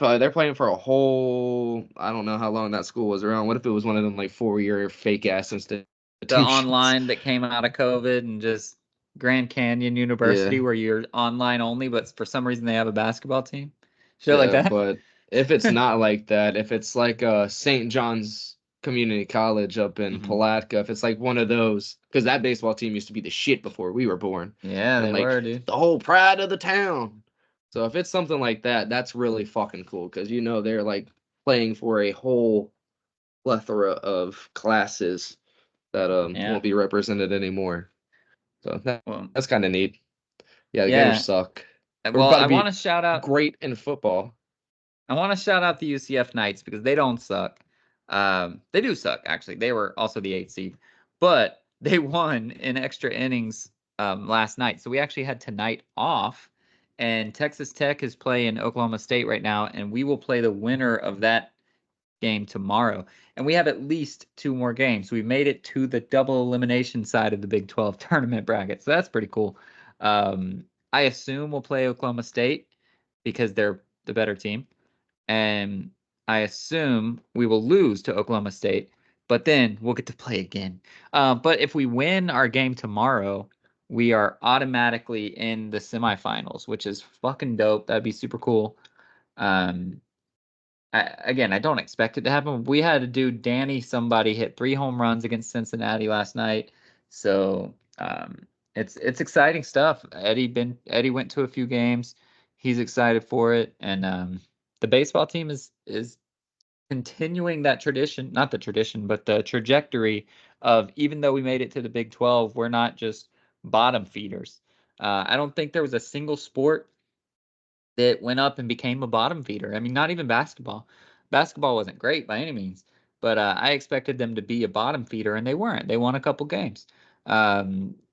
they're playing for a whole, I don't know how long that school was around. What if it was one of them like 4-year fake ass The institutions? online that came out of COVID and just Grand Canyon University Yeah. where you're online only, but for some reason they have a basketball team. Shit like Yeah, that. but if it's not like that, if it's like St. John's Community College up in hmm Palatka, if it's like one of those, because that baseball team used to be the shit before we were born, Yeah, and they like were, dude. the whole pride of the town. So if it's something like that, that's really fucking cool because they're like playing for a whole plethora of classes that Yeah. won't be represented anymore. So Well, that's kind of neat. Yeah, the Gators yeah. suck. We're Well, about to be great in football. I want to shout out the UCF Knights because they don't suck. They do suck, actually. They were also the 8th seed, but they won in extra innings last night. So we actually had tonight off, and Texas Tech is playing Oklahoma State right now, and we will play the winner of that game tomorrow. And we have at least 2 more games. We made it to the double elimination side of the Big 12 tournament bracket. So that's pretty cool. I assume we'll play Oklahoma State because they're the better team and I assume we will lose to Oklahoma State, but then we'll get to play again. But if we win our game tomorrow, we are automatically in the semifinals, which is fucking dope. That'd be super cool. Um, again, I don't expect it to happen. We had a dude, Danny, somebody hit 3 home runs against Cincinnati last night, so it's exciting stuff. Eddie went to a few games. He's excited for it, and the baseball team is continuing that tradition, not the tradition, but the trajectory of even though we made it to the Big 12, we're not just bottom feeders. I don't think there was a single sport that went up and became a bottom feeder. I mean, not even basketball. Basketball wasn't great by any means, but I expected them to be a bottom feeder, and they weren't. They won a couple games.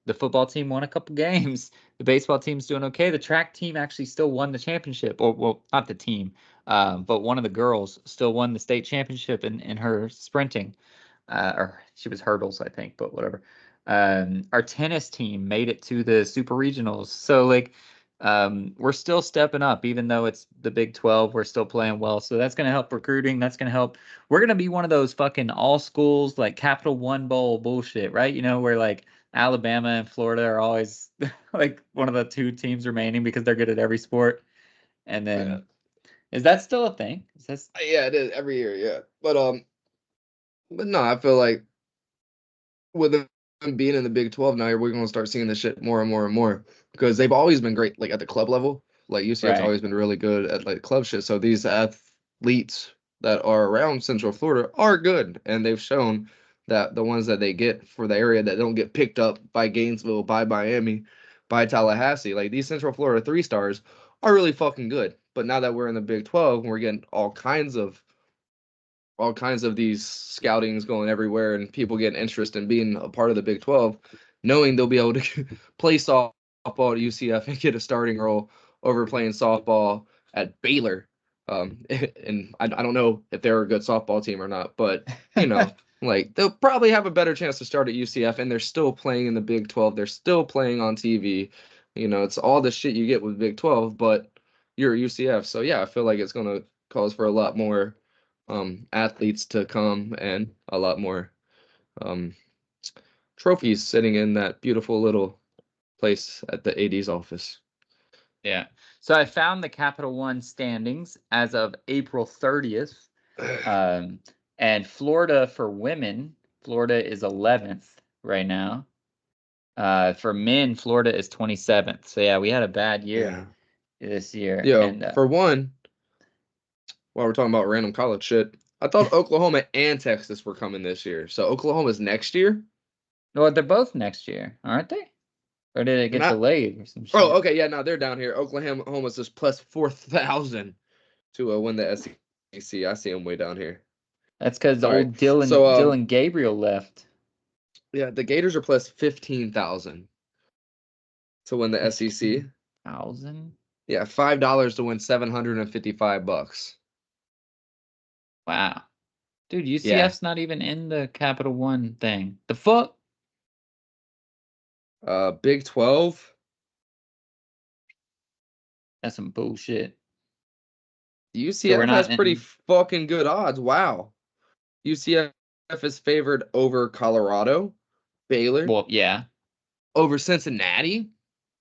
The football team won a couple games. The baseball team's doing okay. The track team actually still won the championship, or well, not the team, but one of the girls still won the state championship in her sprinting, or she was hurdles, I think, but whatever. Our tennis team made it to the super regionals, so like we're still stepping up, even though it's the Big 12. We're still playing well, so that's going to help recruiting. That's going to help. We're going to be one of those fucking all schools like Capital One Bowl bullshit, right? You know, where like Alabama and Florida are always like one of the two teams remaining because they're good at every sport. And then, is that still a thing? Is that... Yeah, it is every year. Yeah, but no, I feel like with them being in the Big 12 now, we're going to start seeing this shit more and more and more because they've always been great, like at the club level. Like UCF's Right. always been really good at like club shit. So these athletes that are around Central Florida are good, and they've shown that the ones that they get for the area that don't get picked up by Gainesville, by Miami, by Tallahassee, like these Central Florida 3 stars are really fucking good. But now that we're in the Big 12 and we're getting all kinds of these scoutings going everywhere and people getting interest in being a part of the Big 12, knowing they'll be able to play softball at UCF and get a starting role over playing softball at Baylor. And I don't know if they're a good softball team or not, but you know, like they'll probably have a better chance to start at UCF, and they're still playing in the Big 12. They're still playing on TV. You know, it's all the shit you get with Big 12, but you're at UCF. So yeah, I feel like it's gonna cause for a lot more athletes to come and a lot more um, trophies sitting in that beautiful little place at the AD's office. Yeah. So I found the Capital One standings as of April 30th. And Florida for women, Florida is 11th right now. For men, Florida is 27th. So yeah, we had a bad year this year. Yo, And for one, while we're talking about random college shit, I thought Oklahoma and Texas were coming this year. So Oklahoma's next year? well, they're both next year, aren't they? Or did it get Not. delayed or some shit? Oh, okay, yeah, no, they're down here. Oklahoma's just plus 4,000 to win the SEC. I see them way down here. That's because All right, old so Dylan Gabriel left. yeah, the Gators are plus 15,000 to win the SEC. 1,000? Yeah, $5 to win $755. Wow. Dude, Yeah. UCF's not even in the Capital One thing. The fuck? Big 12. That's some bullshit. So we're UCF has not pretty in. fucking good odds. Wow. UCF is favored over Colorado, Baylor, Well, yeah. over Cincinnati,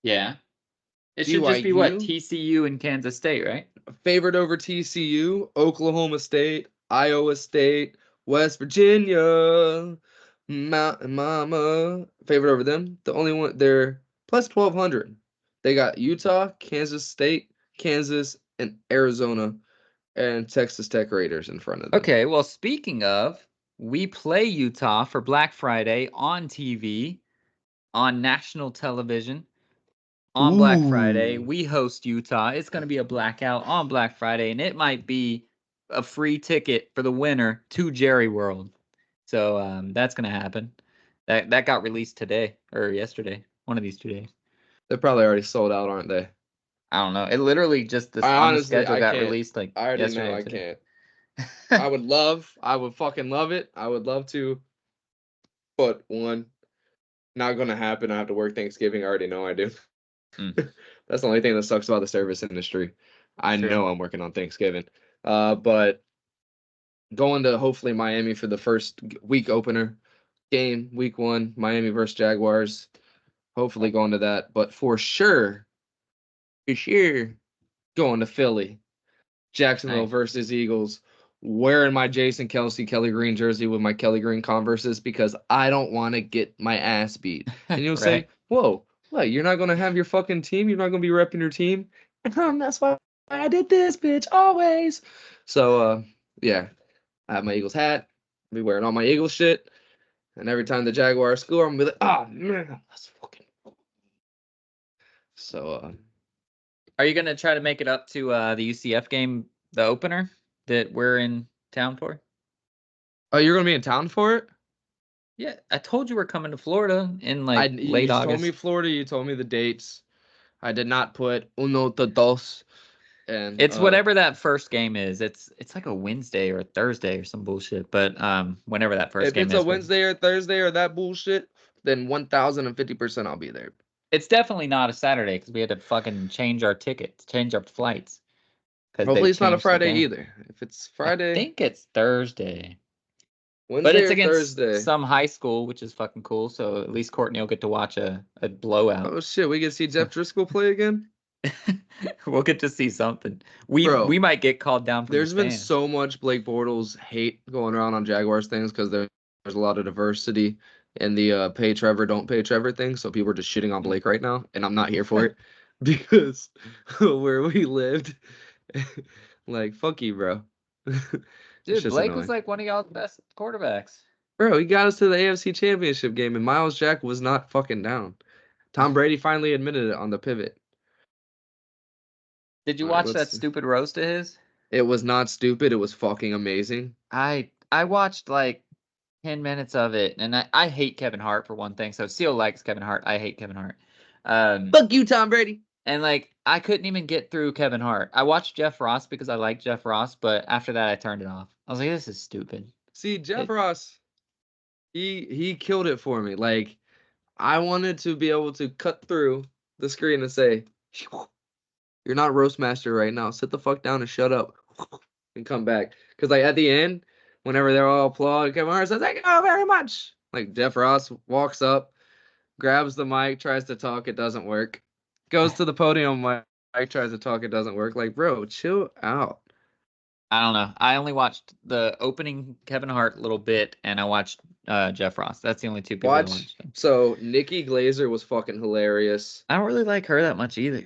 Yeah. It should just be what? BYU, TCU and Kansas State, right? favored over TCU, Oklahoma State, Iowa State, West Virginia, Mountain Mama, favored over them. The only one they're plus 1,200. They got Utah, Kansas State, Kansas, and Arizona, and Texas Tech Raiders in front of them. Okay, well, speaking of, we play Utah for Black Friday on TV, on national television, on Black Friday. Ooh. We host Utah. It's going to be a blackout on Black Friday, and it might be a free ticket for the winner to Jerry World. So that's going to happen. That got released today or yesterday, one of these 2 days. They're probably already sold out, aren't they? I don't know. It literally just this I on the honestly, schedule I got can't. released like I already yesterday know or I today. can't. I would fucking love it. I would love to. But one, not gonna happen. I have to work Thanksgiving. I already know I do. That's the only thing that sucks about the service industry. I True. know I'm working on Thanksgiving. But going to hopefully Miami for the first week opener game, week 1, Miami versus Jaguars. Hopefully going to that. But for sure, going to Philly. Jacksonville Nice. versus Eagles, wearing my Jason Kelsey Kelly Green jersey with my Kelly Green Converses because I don't want to get my ass beat. And you'll say, Right. whoa, what? You're not going to have your fucking team? You're not going to be repping your team? That's why I did this, bitch, always. So, yeah, I have my Eagles hat. I'll be wearing all my Eagles shit. And every time the Jaguars score, I'm going to be like, oh, man, that's fucking. So, Are you gonna try to make it up to the UCF game, the opener that we're in town for? Oh, you're gonna be in town for it? Yeah, I told you we're coming to Florida in I like late you told me August. Florida. You told me the dates. I did not put uno to dos and It's whatever that first game is. It's like a Wednesday or a Thursday or some bullshit. But whenever that first if game it's a is, Wednesday or Thursday or that bullshit, then 1050% I'll be there. it's definitely not a Saturday because we had to fucking change our tickets, change our flights because they Hopefully it's not a changed the Friday game. either. If it's I Friday, think it's Thursday, but Wednesday it's or against Thursday. some high school, which is fucking cool. So at least Courtney will get to watch a blowout. Oh shit, we get to see Jeff Driscoll play again? We'll get to see something. We Bro, might get called down from the there's been stands. so much Blake Bortles hate going around on Jaguars things because there's a lot of diversity in the pay Trevor, don't pay Trevor thing. So people are just shitting on Mm. Blake right now, and I'm not here for it because where we lived, like, fuck you, bro. It's Dude, just Blake was annoying. like one of y'all's best quarterbacks. Bro, he got us to the AFC Championship game, and Miles Jack was not fucking down. Tom Brady finally admitted it on the pivot. Did you All right, watch that let's. stupid roast of his? It was not stupid. It was fucking amazing. I watched like 10 minutes of it, and I hate Kevin Hart for one thing. So Seal likes Kevin Hart. I hate Kevin Hart. Fuck you, Tom Brady. And like I couldn't even get through Kevin Hart. I watched Jeff Ross because I like Jeff Ross, but after that I turned it off. I was like, this is stupid. See, Jeff It, Ross, he killed it for me. Like, I wanted to be able to cut through the screen and say, "You're not roast master right now. Sit the fuck down and shut up," and come back. Because like at the end, whenever they're all applaud, Kevin Hart says, "Thank you very much." Like Jeff Ross walks up, grabs the mic, tries to talk, it doesn't work. Goes to the podium, mic tries to talk, it doesn't work. Like, bro, chill out. I don't know. I only watched the opening Kevin Hart little bit, and I watched Jeff Ross. That's the only two people I Watch. watched. So Nikki Glazer was fucking hilarious. I don't really like her that much either.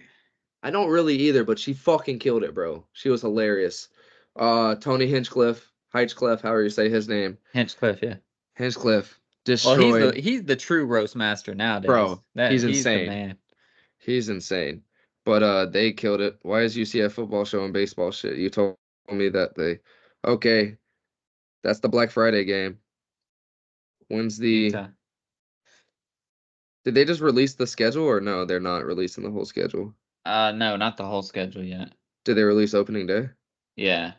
I don't really either, but she fucking killed it, bro. She was hilarious. Tony Hinchcliffe, however you say his name. Hinchcliffe, yeah. Hinchcliffe Well, destroyed. he's the true roast master nowadays. Bro, That he's he's the insane. man. He's insane. But they killed it. Why is UCF football showing baseball shit? You told me that they okay, that's the Black Friday game. When's the Utah. did they just release the schedule or no, they're not releasing the whole schedule? No, not the whole schedule yet. Did they release opening day? Yeah.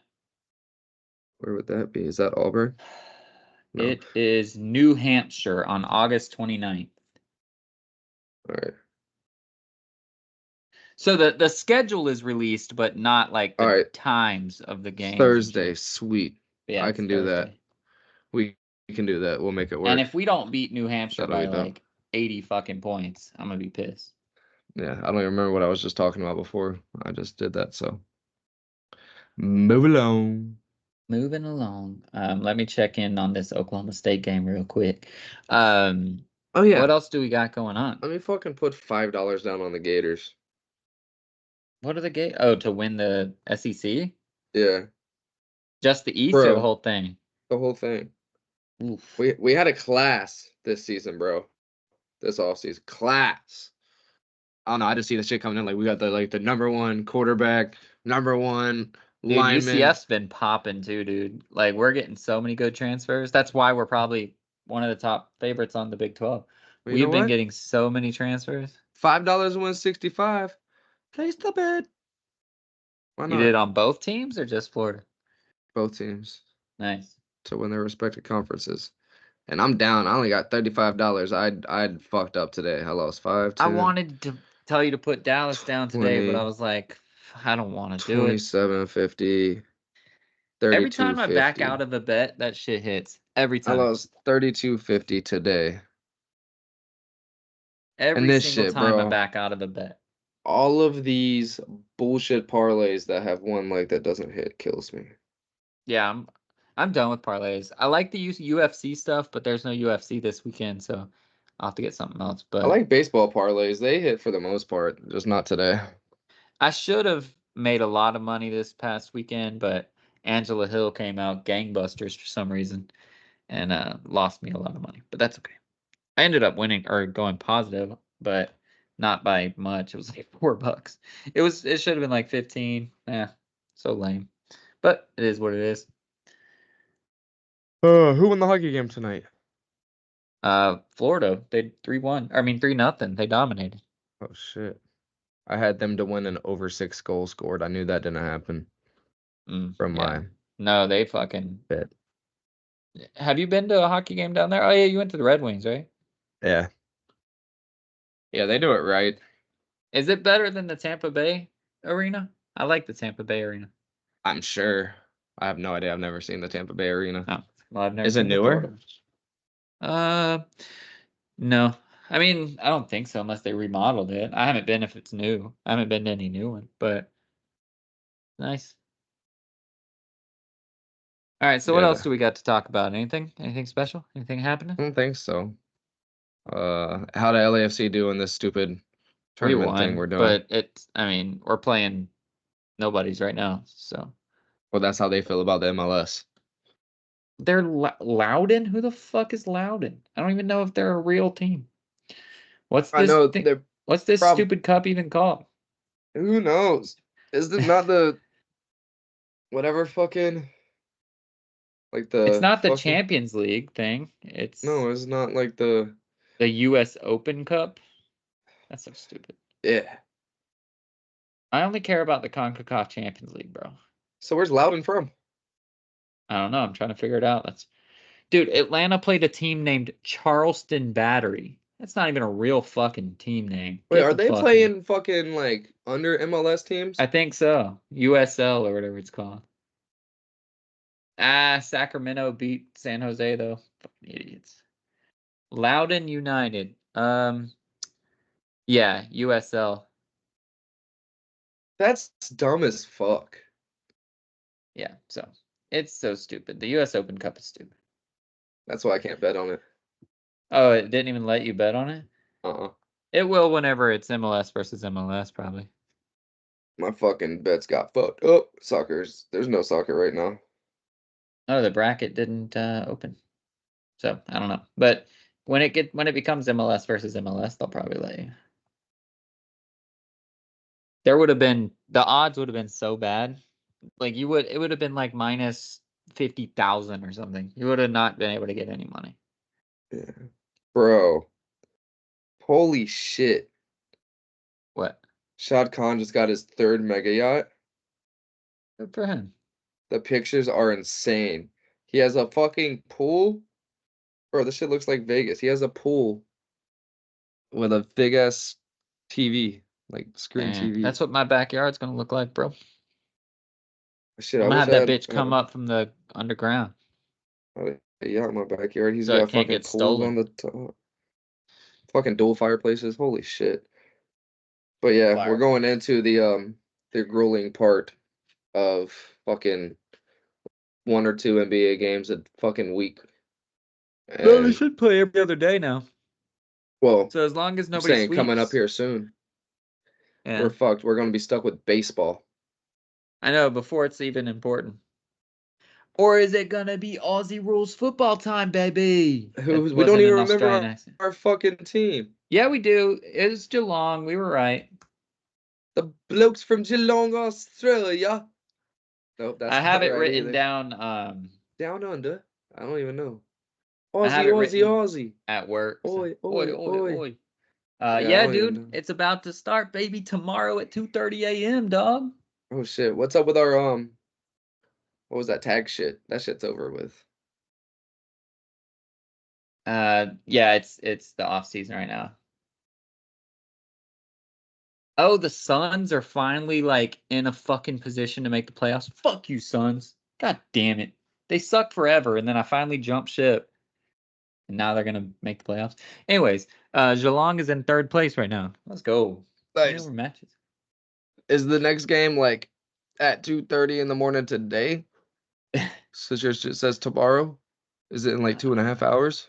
Where would that be? Is that Auburn? No. It is New Hampshire on August 29th. All right. So the schedule is released, but not like All the right. times of the games and Thursday. shit. Sweet. But yeah, I it's can do that. Thursday. We can do that. We'll make it And work. if we don't beat New Hampshire That'll be by dope. like 80 fucking points, I'm gonna be pissed. Yeah, I don't even remember what I was just talking about before. I just did that, so move along. Moving along. Let me check in on this Oklahoma State game real quick. Um, Oh what yeah. else do we got going on? Let me fucking put $5 down on the Gators. What are the game? Oh, to win the SEC? Yeah. Just the East or the Bro, whole thing? the whole thing. Oof. We had a class this season, bro. This offseason. Class. I don't know. I just see the shit coming in. Like we got the number one quarterback, number one Dude, lineman. UCF's been popping too, dude. Like we're getting so many good transfers. That's why we're probably one of the top favorites on the Big 12. But you know We've been what? getting so many transfers. $5 wins 65. Place the bet. Why You did not? it on both teams or just Florida? Both teams Nice. to win their respective conferences. And I'm down. I only got $35. I'd fucked up today. I lost 5, I 10, wanted to tell you to put Dallas down today, but I 20, was like, I don't want to do it. 27.50, Every time I back 32.50. out of a bet, that shit hits. Every I time. lost 32.50 today. And Every this single shit, time I bro. back out of a bet. All of these bullshit parlays that have one leg that doesn't hit kills me. Yeah, I'm done with parlays. I like the UFC stuff, but there's no UFC this weekend, so I'll have to get something else. I But like baseball parlays. They hit for the most part, just not today. I should have made a lot of money this past weekend, but Angela Hill came out gangbusters for some reason and lost me a lot of money. But that's okay. I ended up winning or going positive, but not by much. It was like $4. It should have been like 15. Yeah, so lame. But it is what it is. Who won the hockey game tonight? Florida, they 3-1. I mean 3-0. They dominated. Oh shit! I had them to win an over 6 goals scored. I knew that didn't happen from Yeah. my No, they fucking. bet. Have you been to a hockey game down there? Oh yeah, you went to the Red Wings, right? Yeah. Yeah, they do it right. Is it better than the Tampa Bay arena? I like the Tampa Bay arena. I'm sure. I have no idea. I've never seen the Tampa Bay Arena. Oh, well, I've never Is it seen the Florida newer? one. No. I mean, I don't think so unless they remodeled it. I haven't been if it's new. I haven't been to any new one, but nice. All right, so what else Yeah. do we got to talk about? Anything? Anything special? Anything I happening? don't think so. How did LAFC do in this stupid We tournament thing won, we're doing? but I mean, we're playing nobody's right now, so. Well, that's how they feel about the MLS. They're Loudon? Who the fuck is Loudon? I don't even know if they're a real team. What's I this know thing? they're What's this prob stupid cup even called? who knows? Is it not the whatever fucking like It's the not the fucking Champions League thing. It's no, it's not like the the US Open Cup. That's so stupid. yeah. I only care about the CONCACAF Champions League, bro. So where's Loudon from? I don't know. I'm trying to figure it out. Dude, Atlanta played a team named Charleston Battery. That's not even a real fucking team name. Wait, Get are the they fuck in. playing fucking like under MLS teams? I think so. USL or whatever it's called. Sacramento beat San Jose though. Fucking idiots. Loudoun United. Yeah, USL. That's dumb as fuck. Yeah, so it's so stupid. The US Open Cup is stupid. That's why I can't bet on it. Oh, it didn't even let you bet on it? Uh-uh. It will whenever it's MLS versus MLS, probably. My fucking bets got fucked up. There's no soccer right now. Oh, the bracket didn't open. So I don't know. But when it becomes MLS versus MLS, they'll probably let you. The odds would have been so bad. Like it would have been like minus 50,000 or something. You would have not been able to get any money. Yeah. Bro. Holy shit. What? Shad Khan just got his third mega yacht. Good for him. The pictures are insane. He has a fucking pool. Bro, this shit looks like Vegas. He has a pool with a big ass TV, like screen Man, TV. that's what my backyard's gonna look like, bro. Shit, I'm I gonna wish have I that had bitch come up from the underground a yacht in my backyard. He's so it got can't fucking get pools on stolen. the top. Fucking dual fireplaces. Holy shit. But yeah, we're going into the grueling part of fucking 1 or 2 NBA games a fucking week. No, they And should play every other day now. well, So as long as I'm nobody saying coming up sweeps. here soon, Yeah. we're fucked. We're gonna be stuck with baseball. I know, before it's even important. Or is it gonna be Aussie rules football time, baby? That We don't wasn't even an remember Australian accent. our fucking team. Yeah, we do. It's Geelong. We were right. The blokes from Geelong, Australia. Nope, I that's have not it right written either. down Down under? I don't even know. I Aussie, have it Aussie, written Aussie. at work. So. Oi, Oi, oi, oi, oi. oi. Yeah, I Yeah, don't even dude. know. It's about to start, baby, tomorrow at 2:30 a.m., dog. Oh shit. What's up with our what was that tag shit? That shit's over with. Yeah, it's the off season right now. Oh, the Suns are finally like in a fucking position to make the playoffs. Fuck you, Suns. God damn it. They sucked forever, and then I finally jumped ship. And now they're gonna make the playoffs. Anyways, Geelong is in third place right now. Let's go. How many Nice. more matches? Is the next game like at 2:30 in the morning today? So yours just says tomorrow? Is it in like 2.5 hours?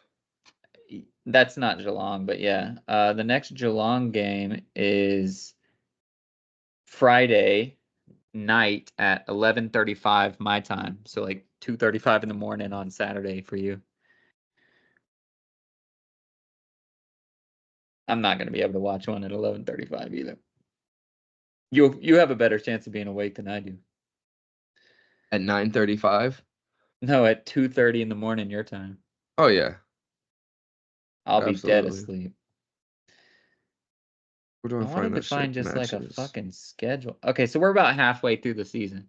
That's not Geelong, but yeah. The next Geelong game is Friday night at 11:35 my time. So like 2:35 in the morning on Saturday for you. I'm not gonna be able to watch one at 11:35 either. You have a better chance of being awake than I do. At 9:35? No, at 2:30 in the morning your time. Oh yeah, I'll be dead absolutely. asleep. Where do I I find wanted to that shit? find just like a Matches. fucking schedule. Okay, so we're about halfway through the season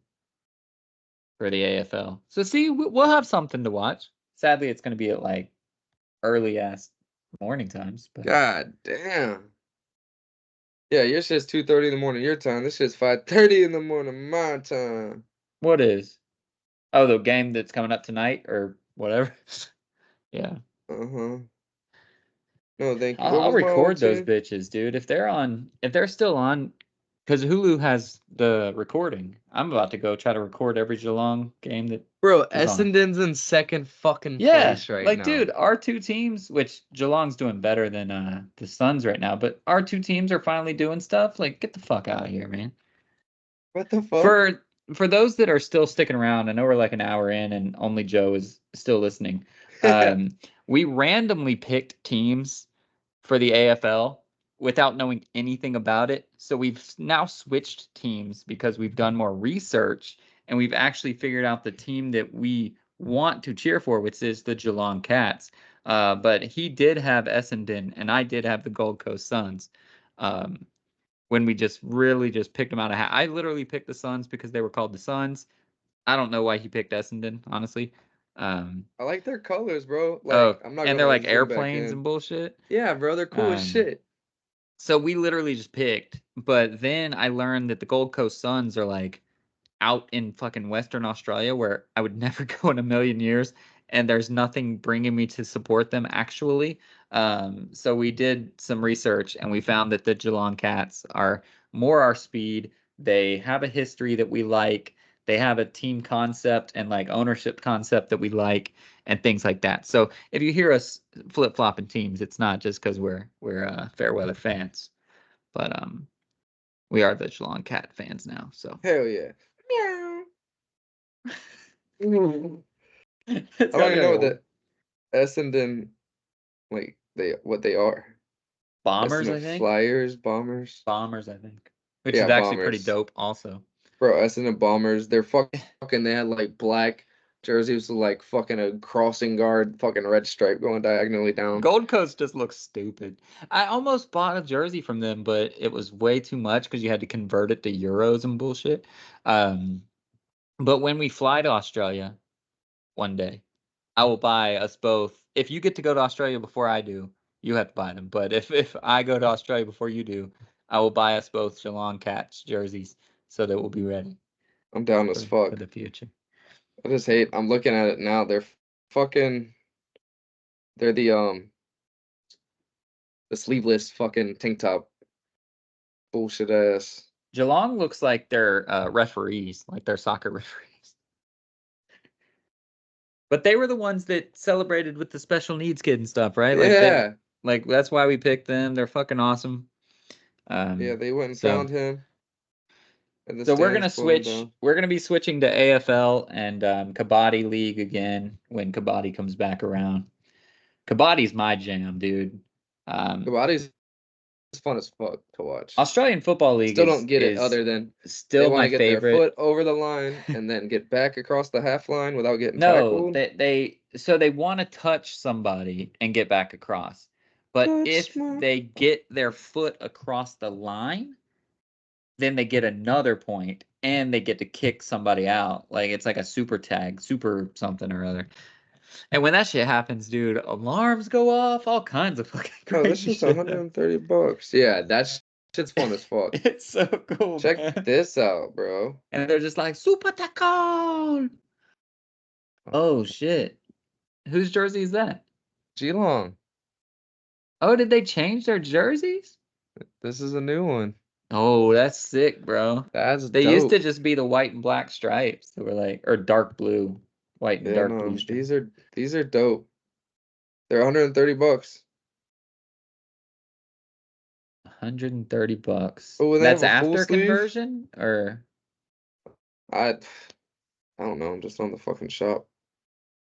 for the AFL. So see, we'll have something to watch. Sadly, it's going to be at like early ass morning times, but God damn. Yeah, your shit's 2:30 in the morning your time. This shit's 5:30 in the morning my time. what is? Oh, the game that's coming up tonight or whatever. Yeah. Uh-huh. No, thank you. What I'll was my old record those team? bitches, dude. If they're still on, because Hulu has the recording. I'm about to go try to record every Geelong game that Bro, is on. Essendon's in second fucking Yeah, place right like, now. dude, our two teams, which Geelong's doing better than the Suns right now, but our two teams are finally doing stuff. Like, get the fuck out of here, man. What the fuck? For those that are still sticking around, I know we're like an hour in and only Joe is still listening. Um, we randomly picked teams for the AFL without knowing anything about it. So we've now switched teams because we've done more research and we've actually figured out the team that we want to cheer for, which is the Geelong Cats. But he did have Essendon and I did have the Gold Coast Suns. Um, when we just really just picked them out of hat. I literally picked the Suns because they were called the Suns. I don't know why he picked Essendon, honestly. Um, I like their colors, bro. Like, oh, I'm not and they're gonna like zoom back airplanes in. and bullshit. Yeah, bro, they're cool as Um, shit. so we literally just picked, but then I learned that the Gold Coast Suns are like out in fucking Western Australia where I would never go in a million years, and there's nothing bringing me to support them actually. So we did some research and we found that the Geelong Cats are more our speed. They have a history that we like. They have a team concept and like ownership concept that we like and things like that. So if you hear us flip-flopping teams, it's not just because we're fair weather fans, but we are the Geelong Cat fans now. So Hell yeah. Meow. it's I don't got even like know what a the Essendon like what they are. bombers, Essendon I think. Flyers, Bombers. Bombers, I think. Which is Yeah, actually pretty Bombers. dope also. Bro, Essendon Bombers. They're fucking. They had like black jerseys with like fucking a crossing guard, fucking red stripe going diagonally down. Gold Coast just looks stupid. I almost bought a jersey from them, but it was way too much because you had to convert it to euros and bullshit. Um, but when we fly to Australia one day, I will buy us both. If you get to go to Australia before I do, you have to buy them. But if I go to Australia before you do, I will buy us both Geelong Cats jerseys so that we'll be ready I'm down as for fuck. the future. I just hate. I'm looking at it now. They're fucking. They're the sleeveless fucking tank top bullshit ass. Geelong looks like they're referees, like they're soccer referees. But they were the ones that celebrated with the special needs kid and stuff, right? Yeah, Like that's why we picked them. They're fucking awesome. yeah. Um, They went and so found him in the so we're stands, gonna pulled him switch. down. We're gonna be switching to AFL and Kabaddi League again when Kabaddi comes back around. Kabaddi's my jam, dude. Um, Kabaddi's fun as fuck to watch. Australian Football League Still don't get it is other than they still want my to get their favorite. foot over the line and then get back across the half line without getting No, tackled. they want to touch somebody and get back across. But Touch if my. they get their foot across the line, then they get another point and they get to kick somebody out. Like it's like a super tag, super something or other. And when that shit happens, dude, alarms go off, all kinds of fucking Oh, this crazy is shit happens. $130. Yeah, that shit's fun as fuck. It's so cool, Check man. this out, bro. And they're just like, super tackle. Oh shit. Whose jersey is that? Geelong. Oh, did they change their jerseys? This is a new one. Oh, that's sick, bro. That's They used to dope. just be the white and black stripes. They were like, or dark blue, white and Yeah, dark blue no, stripes. these are dope. They're $130. 130 bucks. Oh, and they That's have a full after sleeve. conversion, or I I don't know. I'm just on the fucking shop.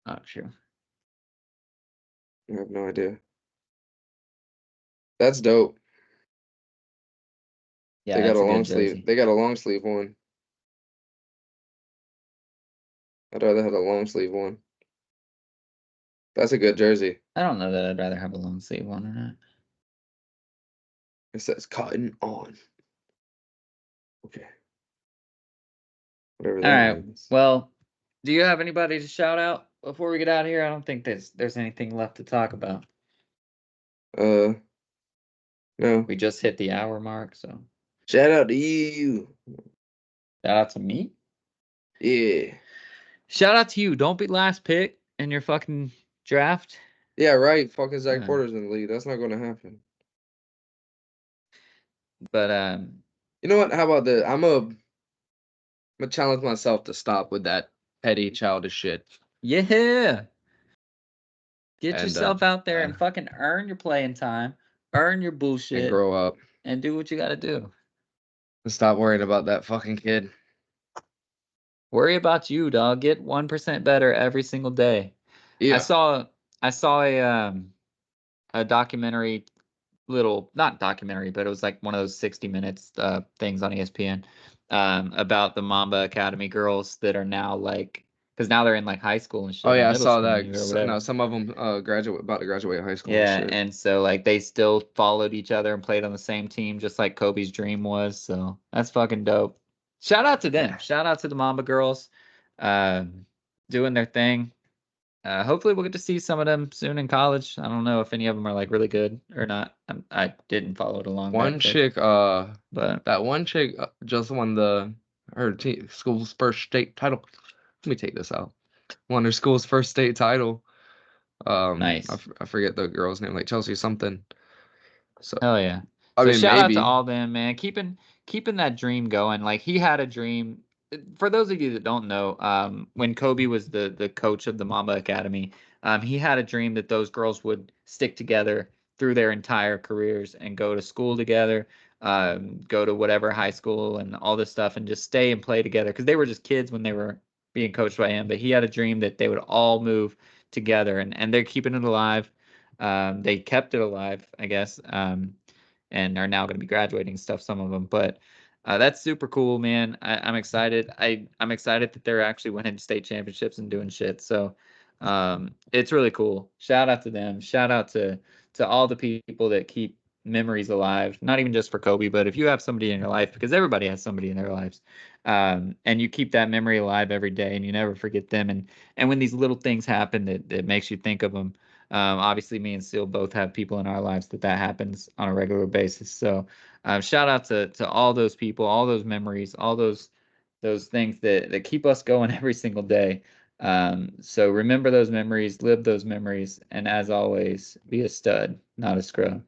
not sure. I have no idea. That's dope. Yeah, They got that's a a long good sleeve. jersey. They got a long sleeve one. I'd rather have the long sleeve one. That's a good jersey. I don't know that I'd rather have a long sleeve one or not. It says cotton on. Okay. Whatever All that right. means. Well, do you have anybody to shout out before we get out of here? I don't think there's anything left to talk about. No. We just hit the hour mark, so Shout out to you. shout out to me. Yeah. Shout out to you. Don't be last pick in your fucking draft. Yeah, right. Fucking Zach Yeah. Porter's in the league. That's not going to happen. But You know what? How about this? I'm gonna challenge myself to stop with that petty, childish shit. yeah. Get And, yourself out there and fucking earn your playing time, earn your and bullshit, grow up. and do what you gotta do. And stop worrying about that fucking kid. Worry about you, dog. Get 1% better every single day. Yeah. I saw a documentary, not documentary, but it was like one of those 60 minutes things on ESPN about the Mamba Academy girls that are now like, because now they're in like high school and shit. Oh yeah, I middle saw school that. or whatever. No, some of them about to graduate high school. Yeah, and shit. and so like they still followed each other and played on the same team, just like Kobe's dream was. So that's fucking dope. Shout out to them. Shout out to the Mamba girls, doing their thing. Hopefully we'll get to see some of them soon in college. I don't know if any of them are like really good or not. I didn't follow it along. One chick, but that one chick just won her school's first state title. Let me take this out. Won her school's first state title. nice. I forget the girl's name, like Chelsea something. So hell yeah. I So mean, shout out to maybe. all them, man. Keeping that dream going. Like he had a dream. For those of you that don't know, when Kobe was the coach of the Mamba Academy, he had a dream that those girls would stick together through their entire careers and go to school together, go to whatever high school and all this stuff, and just stay and play together because they were just kids when they were being coached by him. But he had a dream that they would all move together, and they're keeping it alive. They kept it alive, I guess, and are now going to be graduating stuff, some of them. But that's super cool, man. I'm excited. I'm excited that they're actually winning state championships and doing shit. So it's really cool. Shout out to them. Shout out to all the people that keep memories alive. Not even just for Kobe, but if you have somebody in your life, because everybody has somebody in their lives, and you keep that memory alive every day, and you never forget them. And when these little things happen, that makes you think of them. Obviously, me and Seal both have people in our lives that happens on a regular basis. So, shout out to all those people, all those memories, all those things that keep us going every single day. So remember those memories, live those memories, and as always, be a stud, not a scrub.